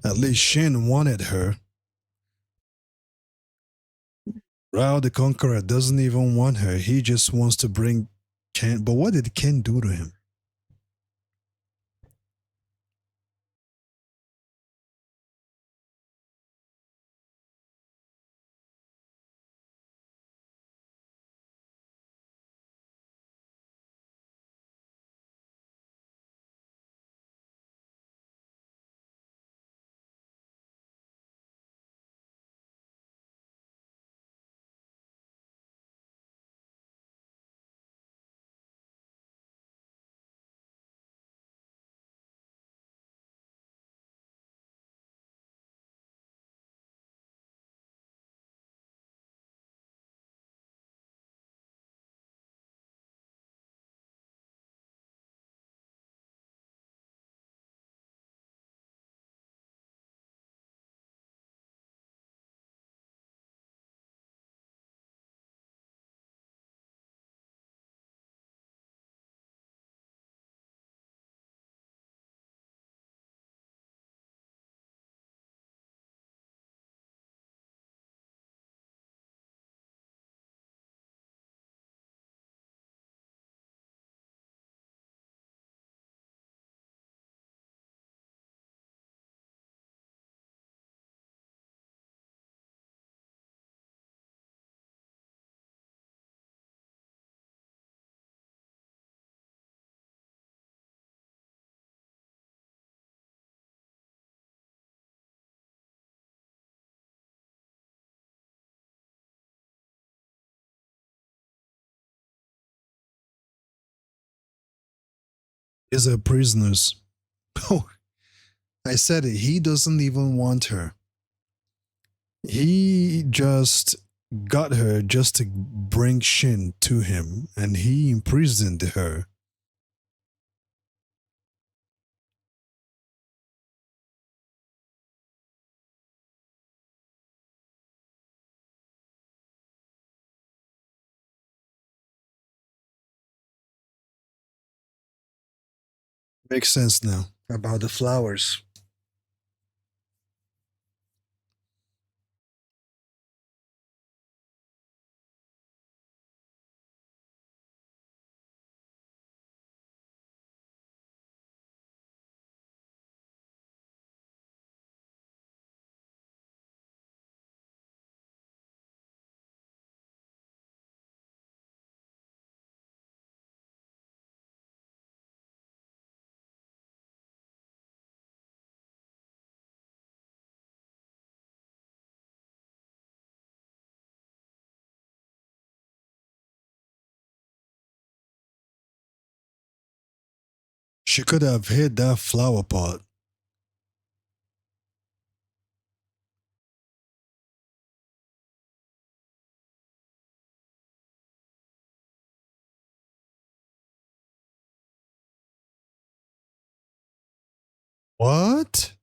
At least Shin wanted her. Raoh the Conqueror doesn't even want her. He just wants to bring Ken. But what did Ken do to him? Is a prisoners. Oh, I said it. He doesn't even want her. He just got her just to bring Shin to him, and he imprisoned her. Makes sense now about the flowers. She could have hit that flower pot. What?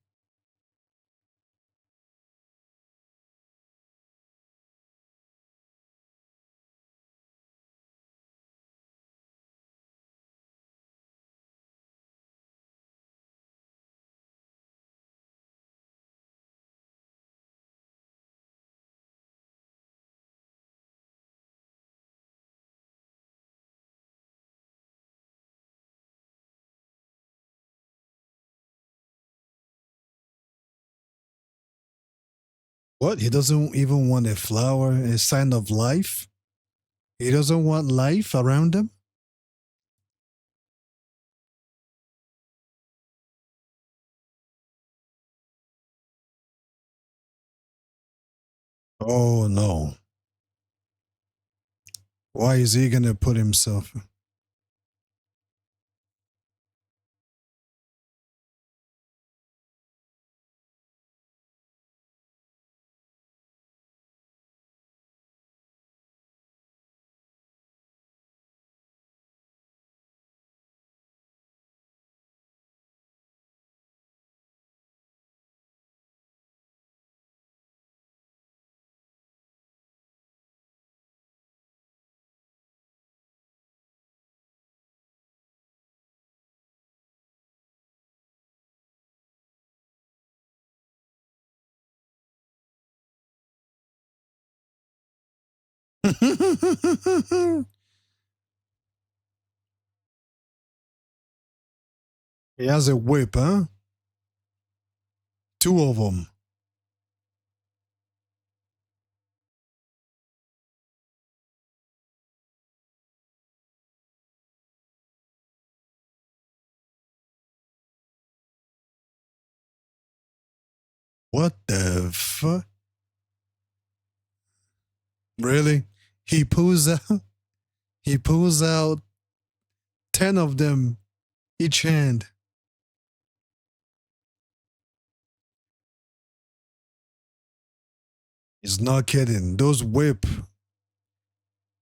What? He doesn't even want a flower, a sign of life? He doesn't want life around him? Oh no. Why is he gonna put himself? He has a whip, huh? Two of them. What the fuck? Really? He pulls out. He pulls out 10 of them each hand. He's not kidding. Those whip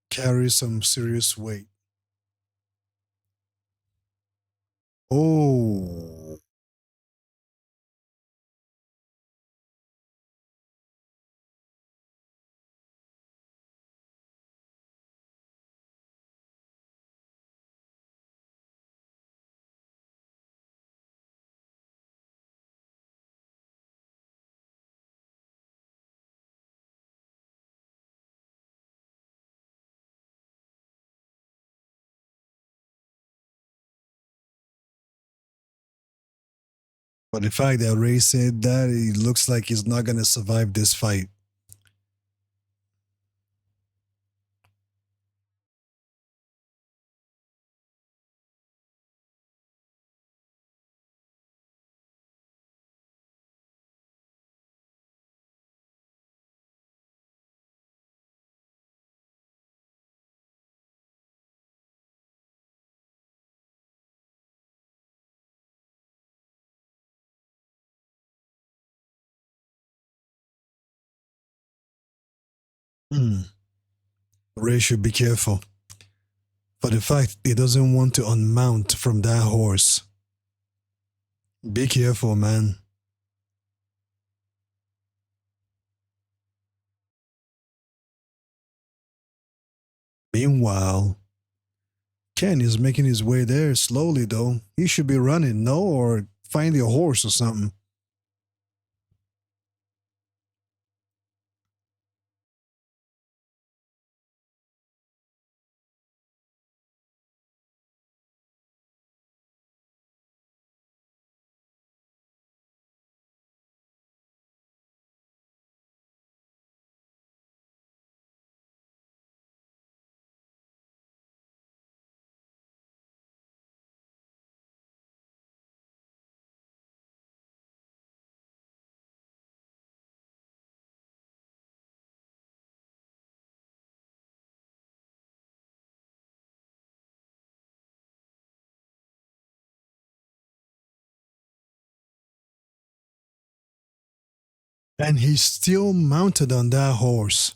carry some serious weight. Oh, but the fact that Ray said that, it looks like he's not gonna survive this fight. Hmm. Ray should be careful. For the fact he doesn't want to unmount from that horse. Be careful, man. Meanwhile, Ken is making his way there slowly, though. He should be running, no? Or finding a horse or something. And he's still mounted on that horse.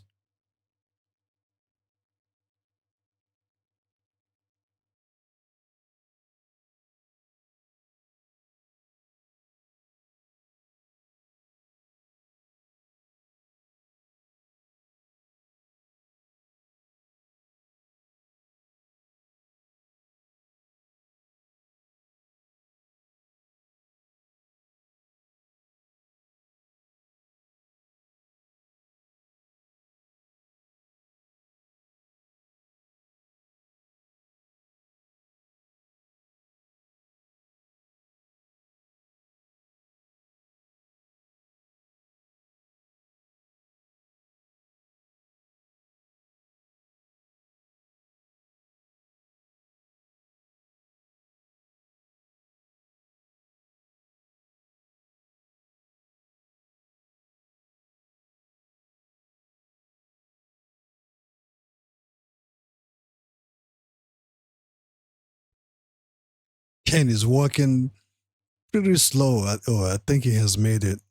Ken is walking pretty slow. Oh, I think he has made it.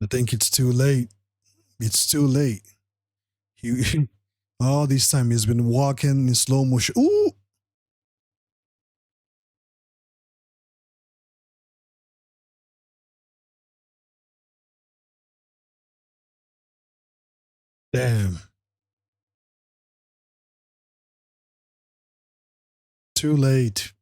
I think it's too late. It's too late. He all this time he's been walking in slow motion. Ooh, damn. Too late.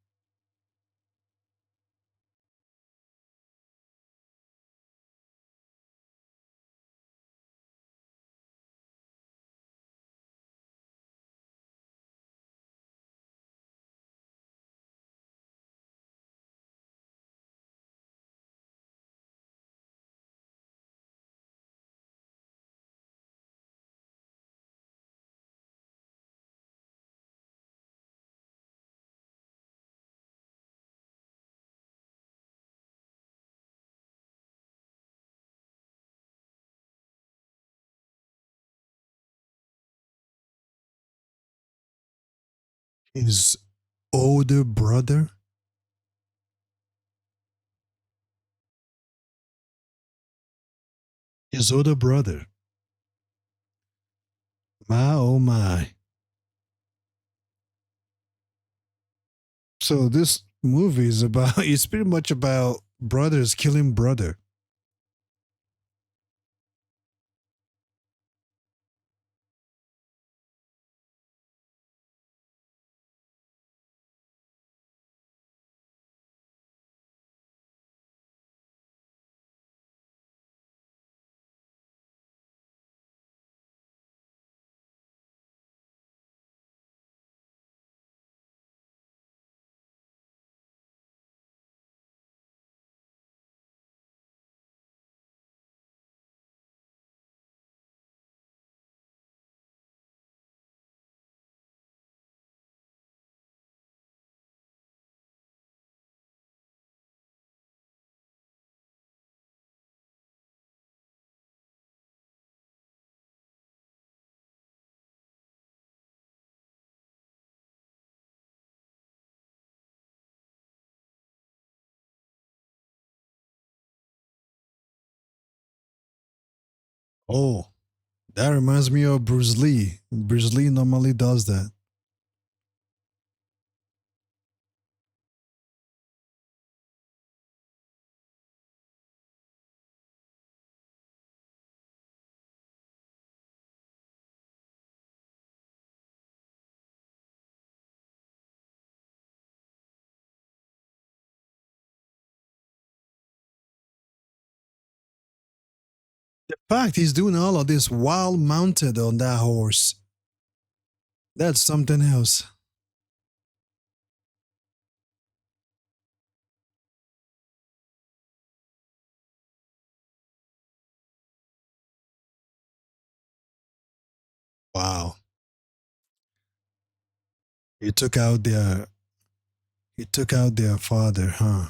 His older brother. His older brother. My oh my. So this movie is about it's pretty much about brothers killing brother. Oh, that reminds me of Bruce Lee. Bruce Lee normally does that. The fact he's doing all of this while mounted on that horse, that's something else. Wow. He took out the He took out their father, huh?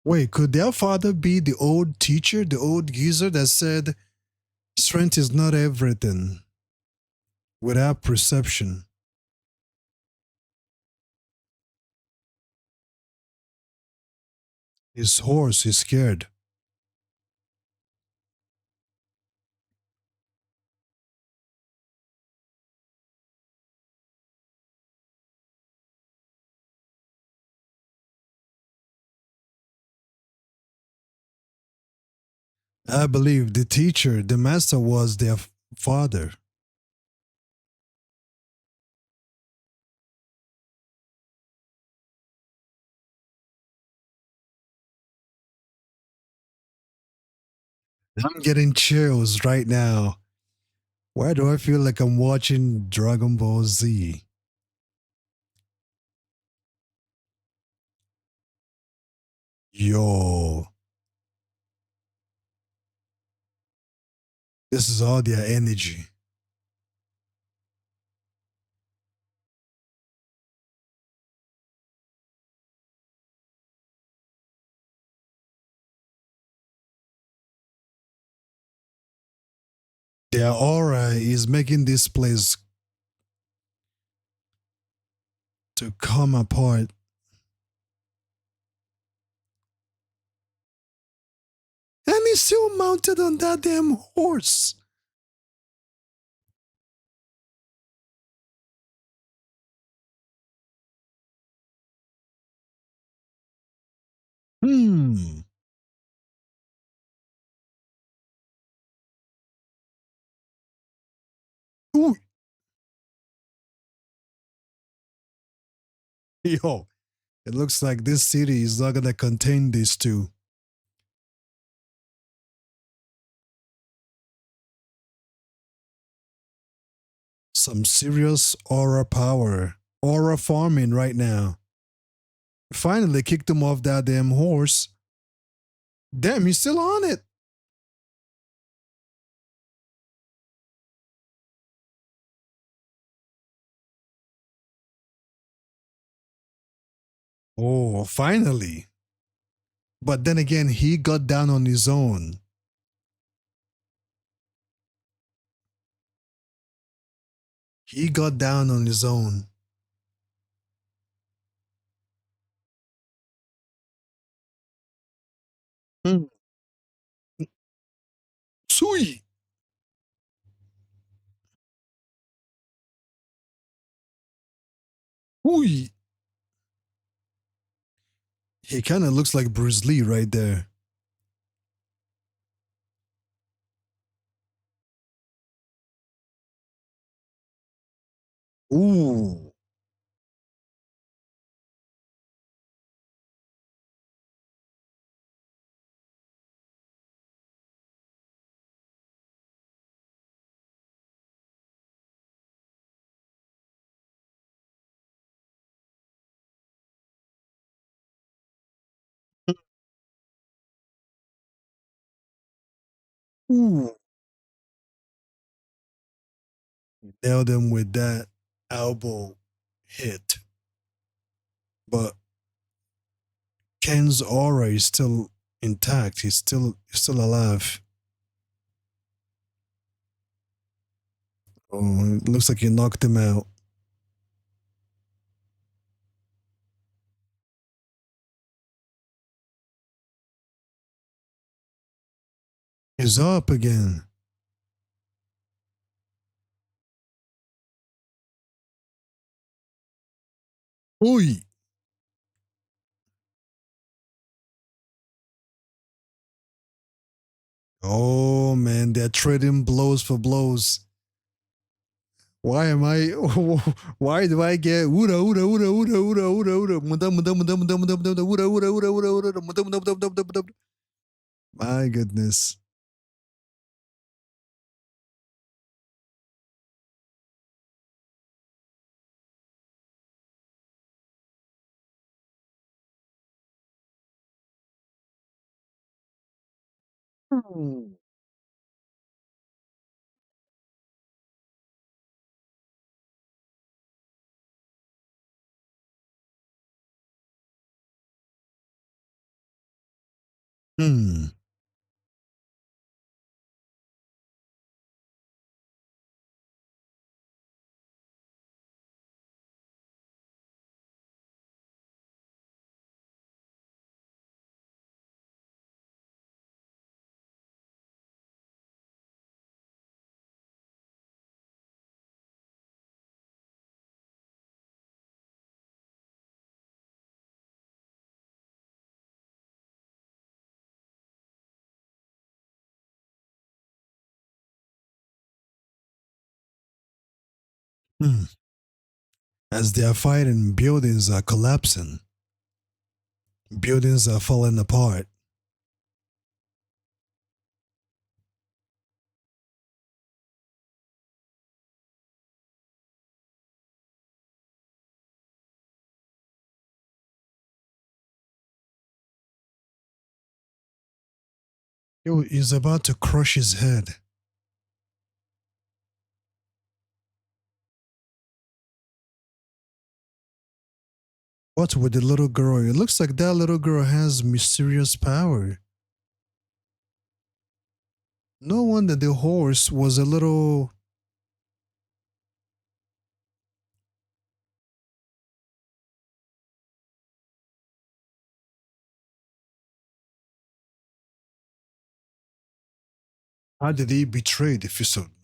Wait, could their father be the old teacher, the old geezer that said strength is not everything without perception? His horse is scared. I believe the teacher, the master was their father. I'm getting chills right now. Why do I feel like I'm watching Dragon Ball Z? Yo, this is all their energy. Their aura is making this place to come apart. And he's still mounted on that damn horse. Hmm. Ooh, yo, it looks like this city is not gonna contain these two. Some serious aura power, aura farming right now. Finally kicked him off that damn horse. Damn, he's still on it. Oh, finally. But then again, he got down on his own. He got down on his own. Mm. Sui. Ui. He kind of looks like Bruce Lee right there. Ooh. Ooh. Nailed him with that elbow hit. But Ken's aura is still intact. He's still alive. Oh, it looks like he knocked him out. He's up again. Oi. Oh man, they're trading blows for blows. Why am I? Why do I get Uda Uda Uda Uda Uda Uda Uda Munda Munda Munda Munda Munda Munda Uda Uda Uda Uda Uda Munda Munda Munda Munda Munda Munda. My goodness. Hmm. Hmm. As they are fighting, buildings are collapsing. Buildings are falling apart. Yo, he's about to crush his head. What with the little girl? It looks like that little girl has mysterious power. No wonder the horse was a little. How did he betray the Fisodnos?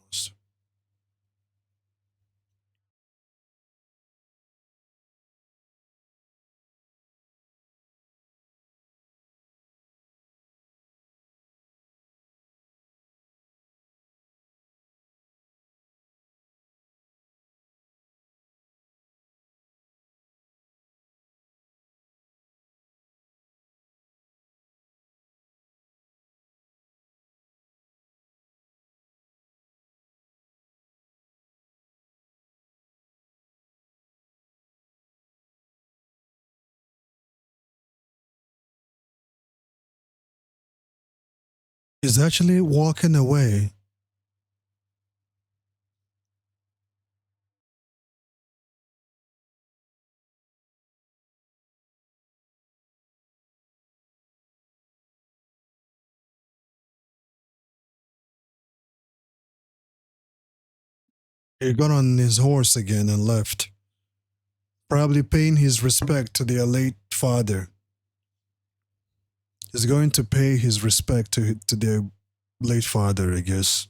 He's actually walking away. He got on his horse again and left, probably paying his respect to their late father. He's going to pay his respect to their late father, I guess.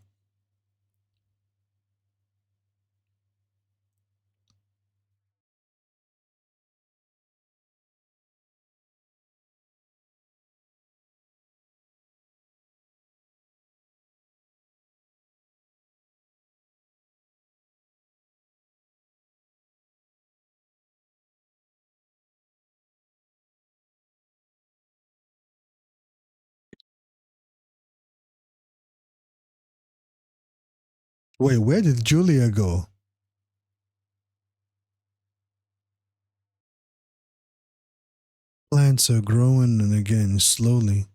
Wait, where did Julia go? Plants are growing and again slowly.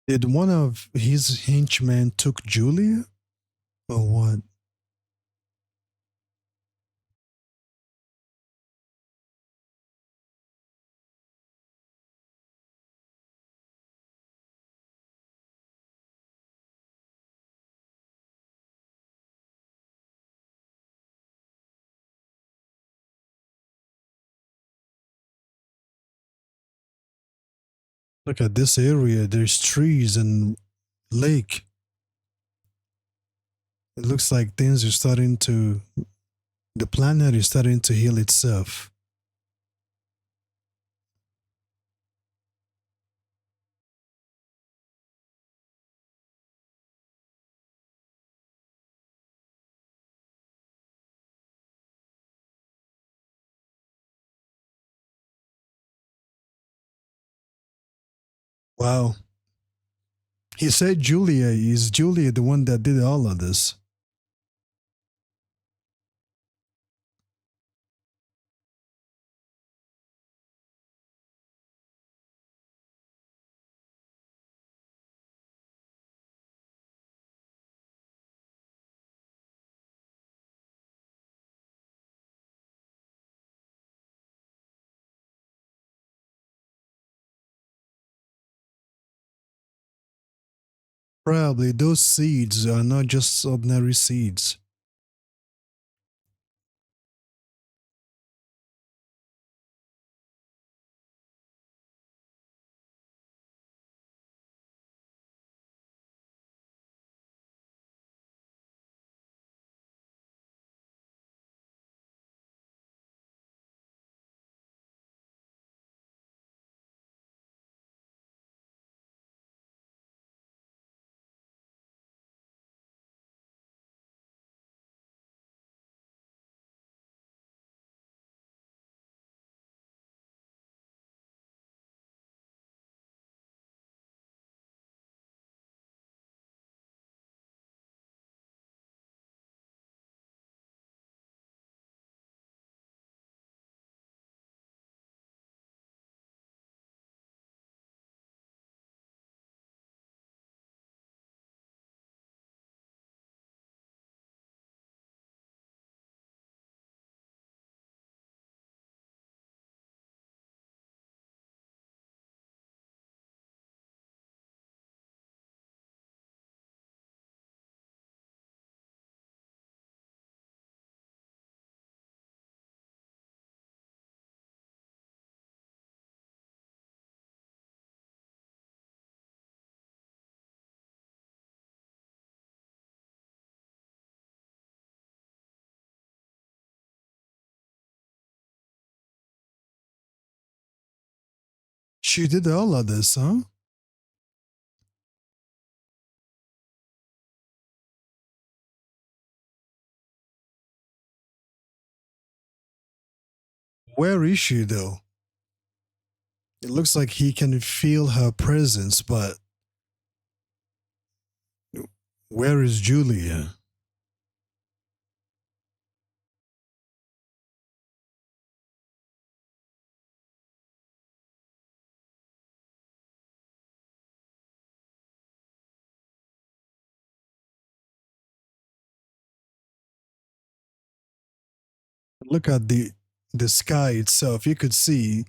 Did one of his henchmen took Julia? Or what? Look at this area. There's trees and lake. It looks like things are starting to, the planet is starting to heal itself. Wow. He said Julia, is Julia the one that did all of this? Probably those seeds are not just ordinary seeds. She did all of this, huh? Where is she though? It looks like he can feel her presence, but where is Julia? Look at the sky itself. You could see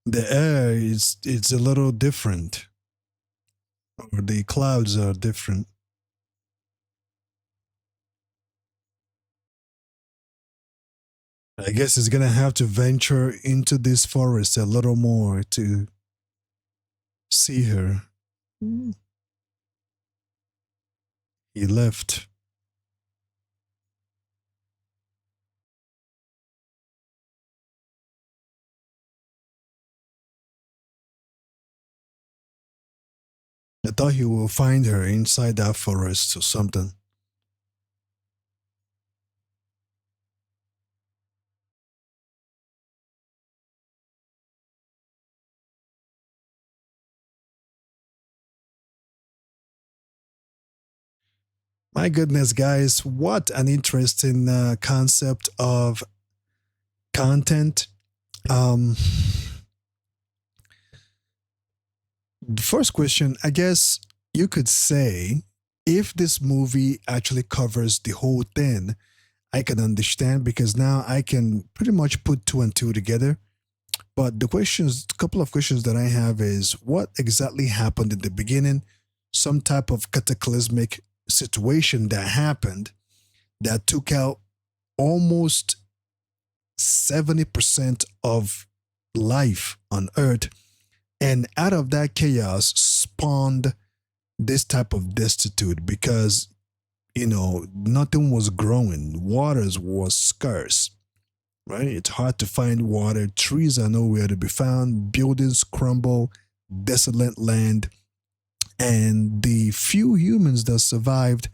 the air is it's a little different, or the clouds are different. I guess he's gonna have to venture into this forest a little more to see her. He left. I thought he will find her inside that forest or something. My goodness, guys, what an interesting concept of content. Um, the first question, I guess you could say, if this movie actually covers the whole thing, I can understand because now I can pretty much put two and two together. But the questions, a couple of questions that I have is what exactly happened in the beginning? Some type of cataclysmic situation that happened that took out almost 70% of life on Earth. And out of that chaos spawned this type of destitute because nothing was growing. Waters was scarce, right? It's hard to find water. Trees are nowhere to be found. Buildings crumble. Desolate land. And the few humans that survived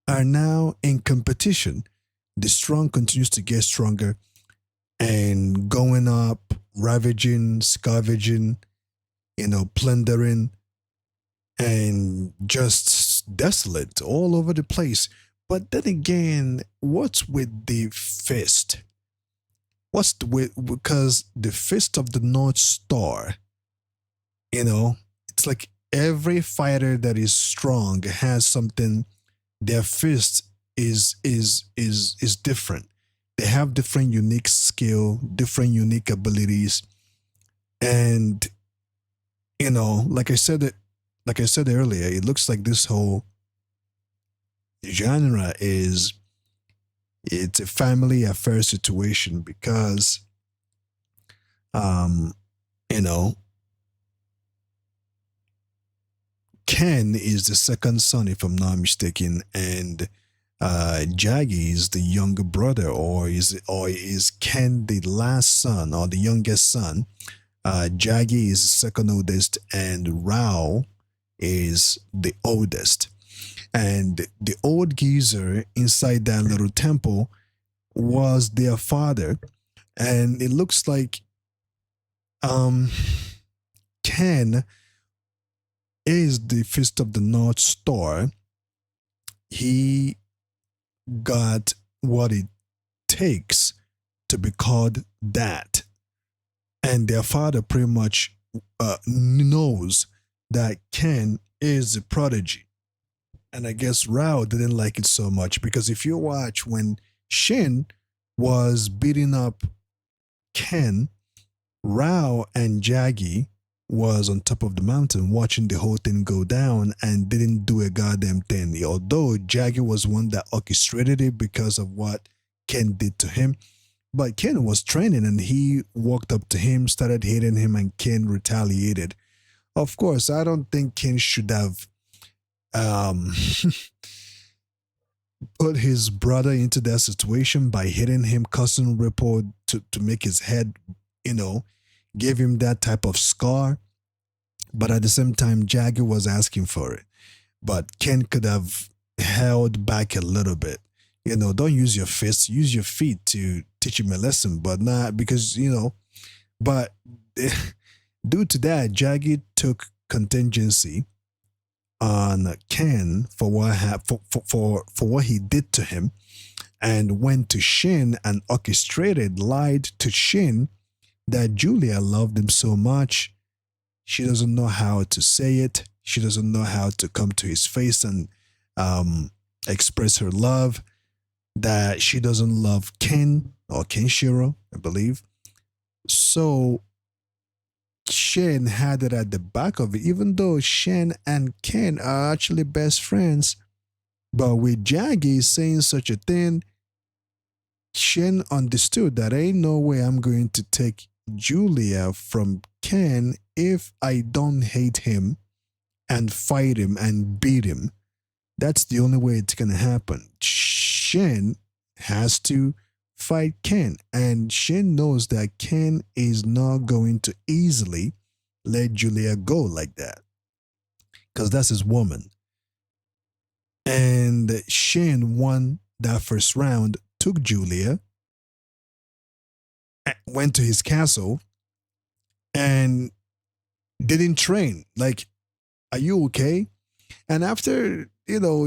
are now in competition. The strong continues to get stronger and going up, ravaging, scavenging, plundering, and just desolate all over the place. But then again, what's with the fist? What's with because the fist of the North Star, it's like every fighter that is strong has something. Their fist is different. They have different unique skill, different unique abilities, and like I said earlier, it looks like this whole genre it's a family affair situation because um you know Ken is the second son, if I'm not mistaken, and Jaggy is the younger brother, or is Ken the last son or the youngest son? Jaggy is the second oldest, and Raoh is the oldest. And the old geezer inside that little temple was their father, and it looks like um Ken is the fist of the North Star. He got what it takes to be called that. And their father pretty much knows that Ken is a prodigy. And I guess Rao didn't like it so much because if you watch when Shin was beating up Ken, Rao and Jaggy was on top of the mountain watching the whole thing go down and didn't do a goddamn thing. Although Jaggy was one that orchestrated it because of what Ken did to him. But Ken was training and he walked up to him, started hitting him, and Ken retaliated. Of course, I don't think Ken should have um, put his brother into that situation by hitting him, causing ripple to make his head, you know, give him that type of scar. But at the same time, Jagger was asking for it. But Ken could have held back a little bit. Don't use your fists, use your feet to teach him a lesson, but not because, but due to that, Jaggy took contingency on Ken for what for what he did to him, and went to Shin and lied to Shin that Julia loved him so much. She doesn't know how to say it. She doesn't know how to come to his face and express her love. That she doesn't love Ken or Kenshiro, I believe. So Shin had it at the back of it, even though Shin and Ken are actually best friends. But with Jaggy saying such a thing, Shin understood that ain't no way I'm going to take Julia from Ken if I don't hate him and fight him and beat him. That's the only way it's going to happen. Shin has to fight Ken, and Shin knows that Ken is not going to easily let Julia go like that because that's his woman. And Shin won that first round, took Julia, went to his castle, and didn't train. Like, are you okay? And after,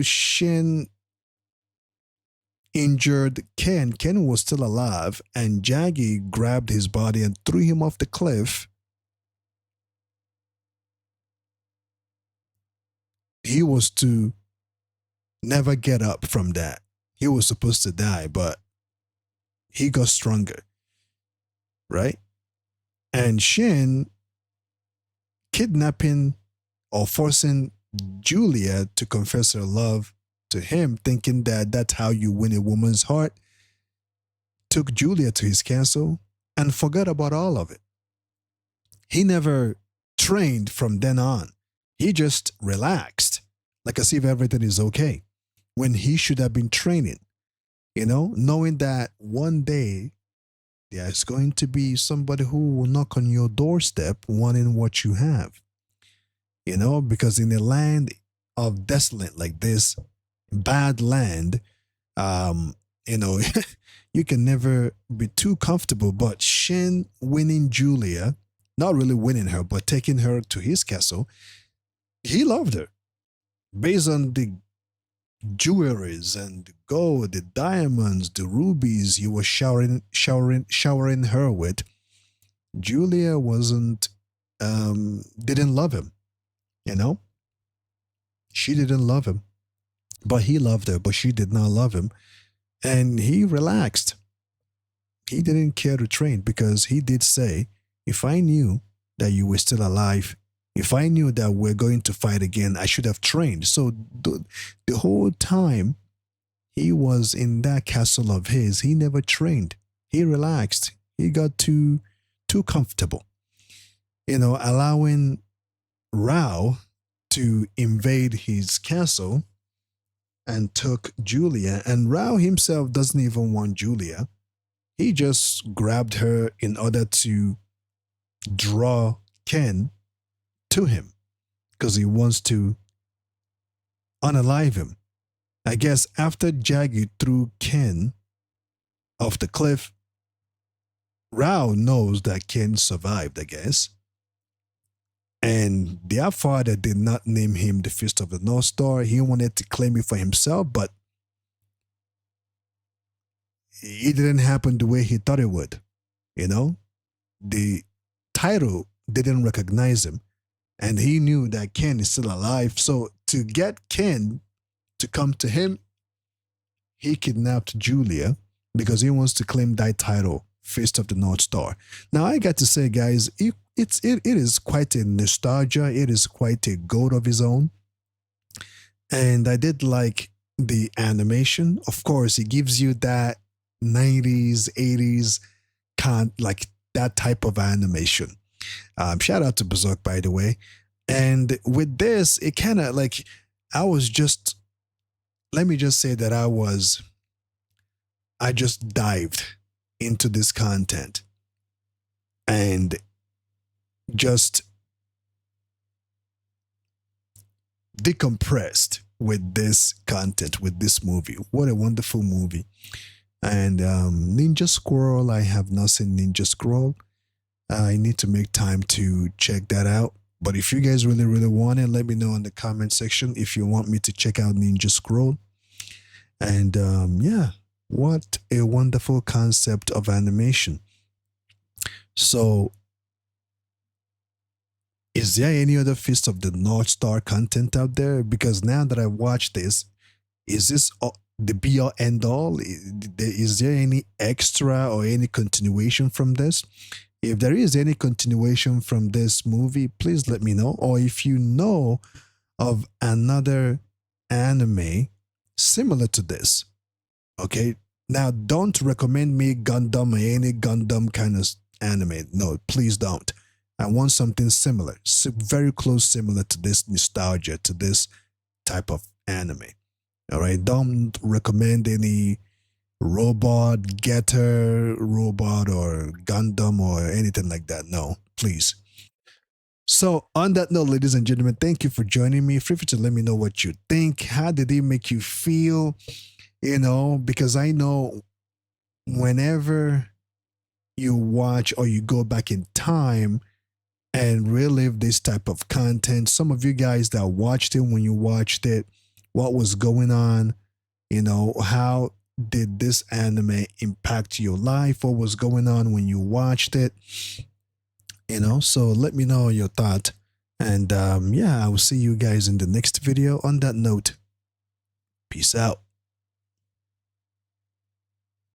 Shin injured Ken, Ken was still alive, and Jaggy grabbed his body and threw him off the cliff. He was to never get up from that. He was supposed to die, but he got stronger, right? And Shin kidnapping or forcing Julia to confess her love to him, thinking that that's how you win a woman's heart, took Julia to his castle and forgot about all of it. He never trained from then on. He just relaxed, like as if everything is okay. when he should have been training, knowing that one day there's going to be somebody who will knock on your doorstep wanting what you have, because in a land of desolate like this, bad land, you know, you can never be too comfortable. But Shin winning Julia, not really winning her, but taking her to his castle, he loved her based on the jewelries and the gold, the diamonds, the rubies he was showering her with. Julia wasn't, didn't love him, you know? She didn't love him, but he loved her, but she did not love him. And he relaxed. He didn't care to train because he did say, if I knew that you were still alive, if I knew that we're going to fight again, I should have trained. So the whole time he was in that castle of his, he never trained. He relaxed. He got too comfortable. Allowing Raoh to invade his castle and took Julia. And Raoh himself doesn't even want Julia. He just grabbed her in order to draw Ken to him because he wants to unalive him. I guess after Jaggy threw Ken off the cliff, Raoh knows that Ken survived, I guess. And their father did not name him the Fist of the North Star. He wanted to claim it for himself, but it didn't happen the way he thought it would. The title didn't recognize him, and he knew that Ken is still alive. So to get Ken to come to him, he kidnapped Julia because he wants to claim that title, Fist of the North Star. Now I got to say, guys, it is quite a nostalgia. It is quite a goat of his own. And I did like the animation. Of course, it gives you that 90s, 80s like that type of animation. Shout out to Berserk, by the way. And with this, it kind of like, let me just say that I just dived into this content and just decompressed with this content, with this movie. What a wonderful movie. And Ninja Scroll, I have not seen Ninja Scroll. I need to make time to check that out. But if you guys really, really want it, let me know in the comment section if you want me to check out Ninja Scroll. And yeah, what a wonderful concept of animation. So, is there any other Fist of the North Star content out there? Because now that I watched this, is this the be all end all? Is there any extra or any continuation from this? If there is any continuation from this movie, please let me know. Or if you know of another anime similar to this, okay? Now, don't recommend me Gundam or any Gundam kind of anime. No, please don't. I want something similar, very close, similar to this nostalgia, to this type of anime. All right, don't recommend any robot, Getter robot, or Gundam or anything like that. No, please. So, on that note, ladies and gentlemen, thank you for joining me. Feel free to let me know what you think. How did it make you feel? Because I know whenever you watch or you go back in time and relive this type of content, some of you guys that watched it, when you watched it, what was going on, how did this anime impact your life? What was going on when you watched it? So let me know your thought. And yeah, I will see you guys in the next video. On that note, peace out.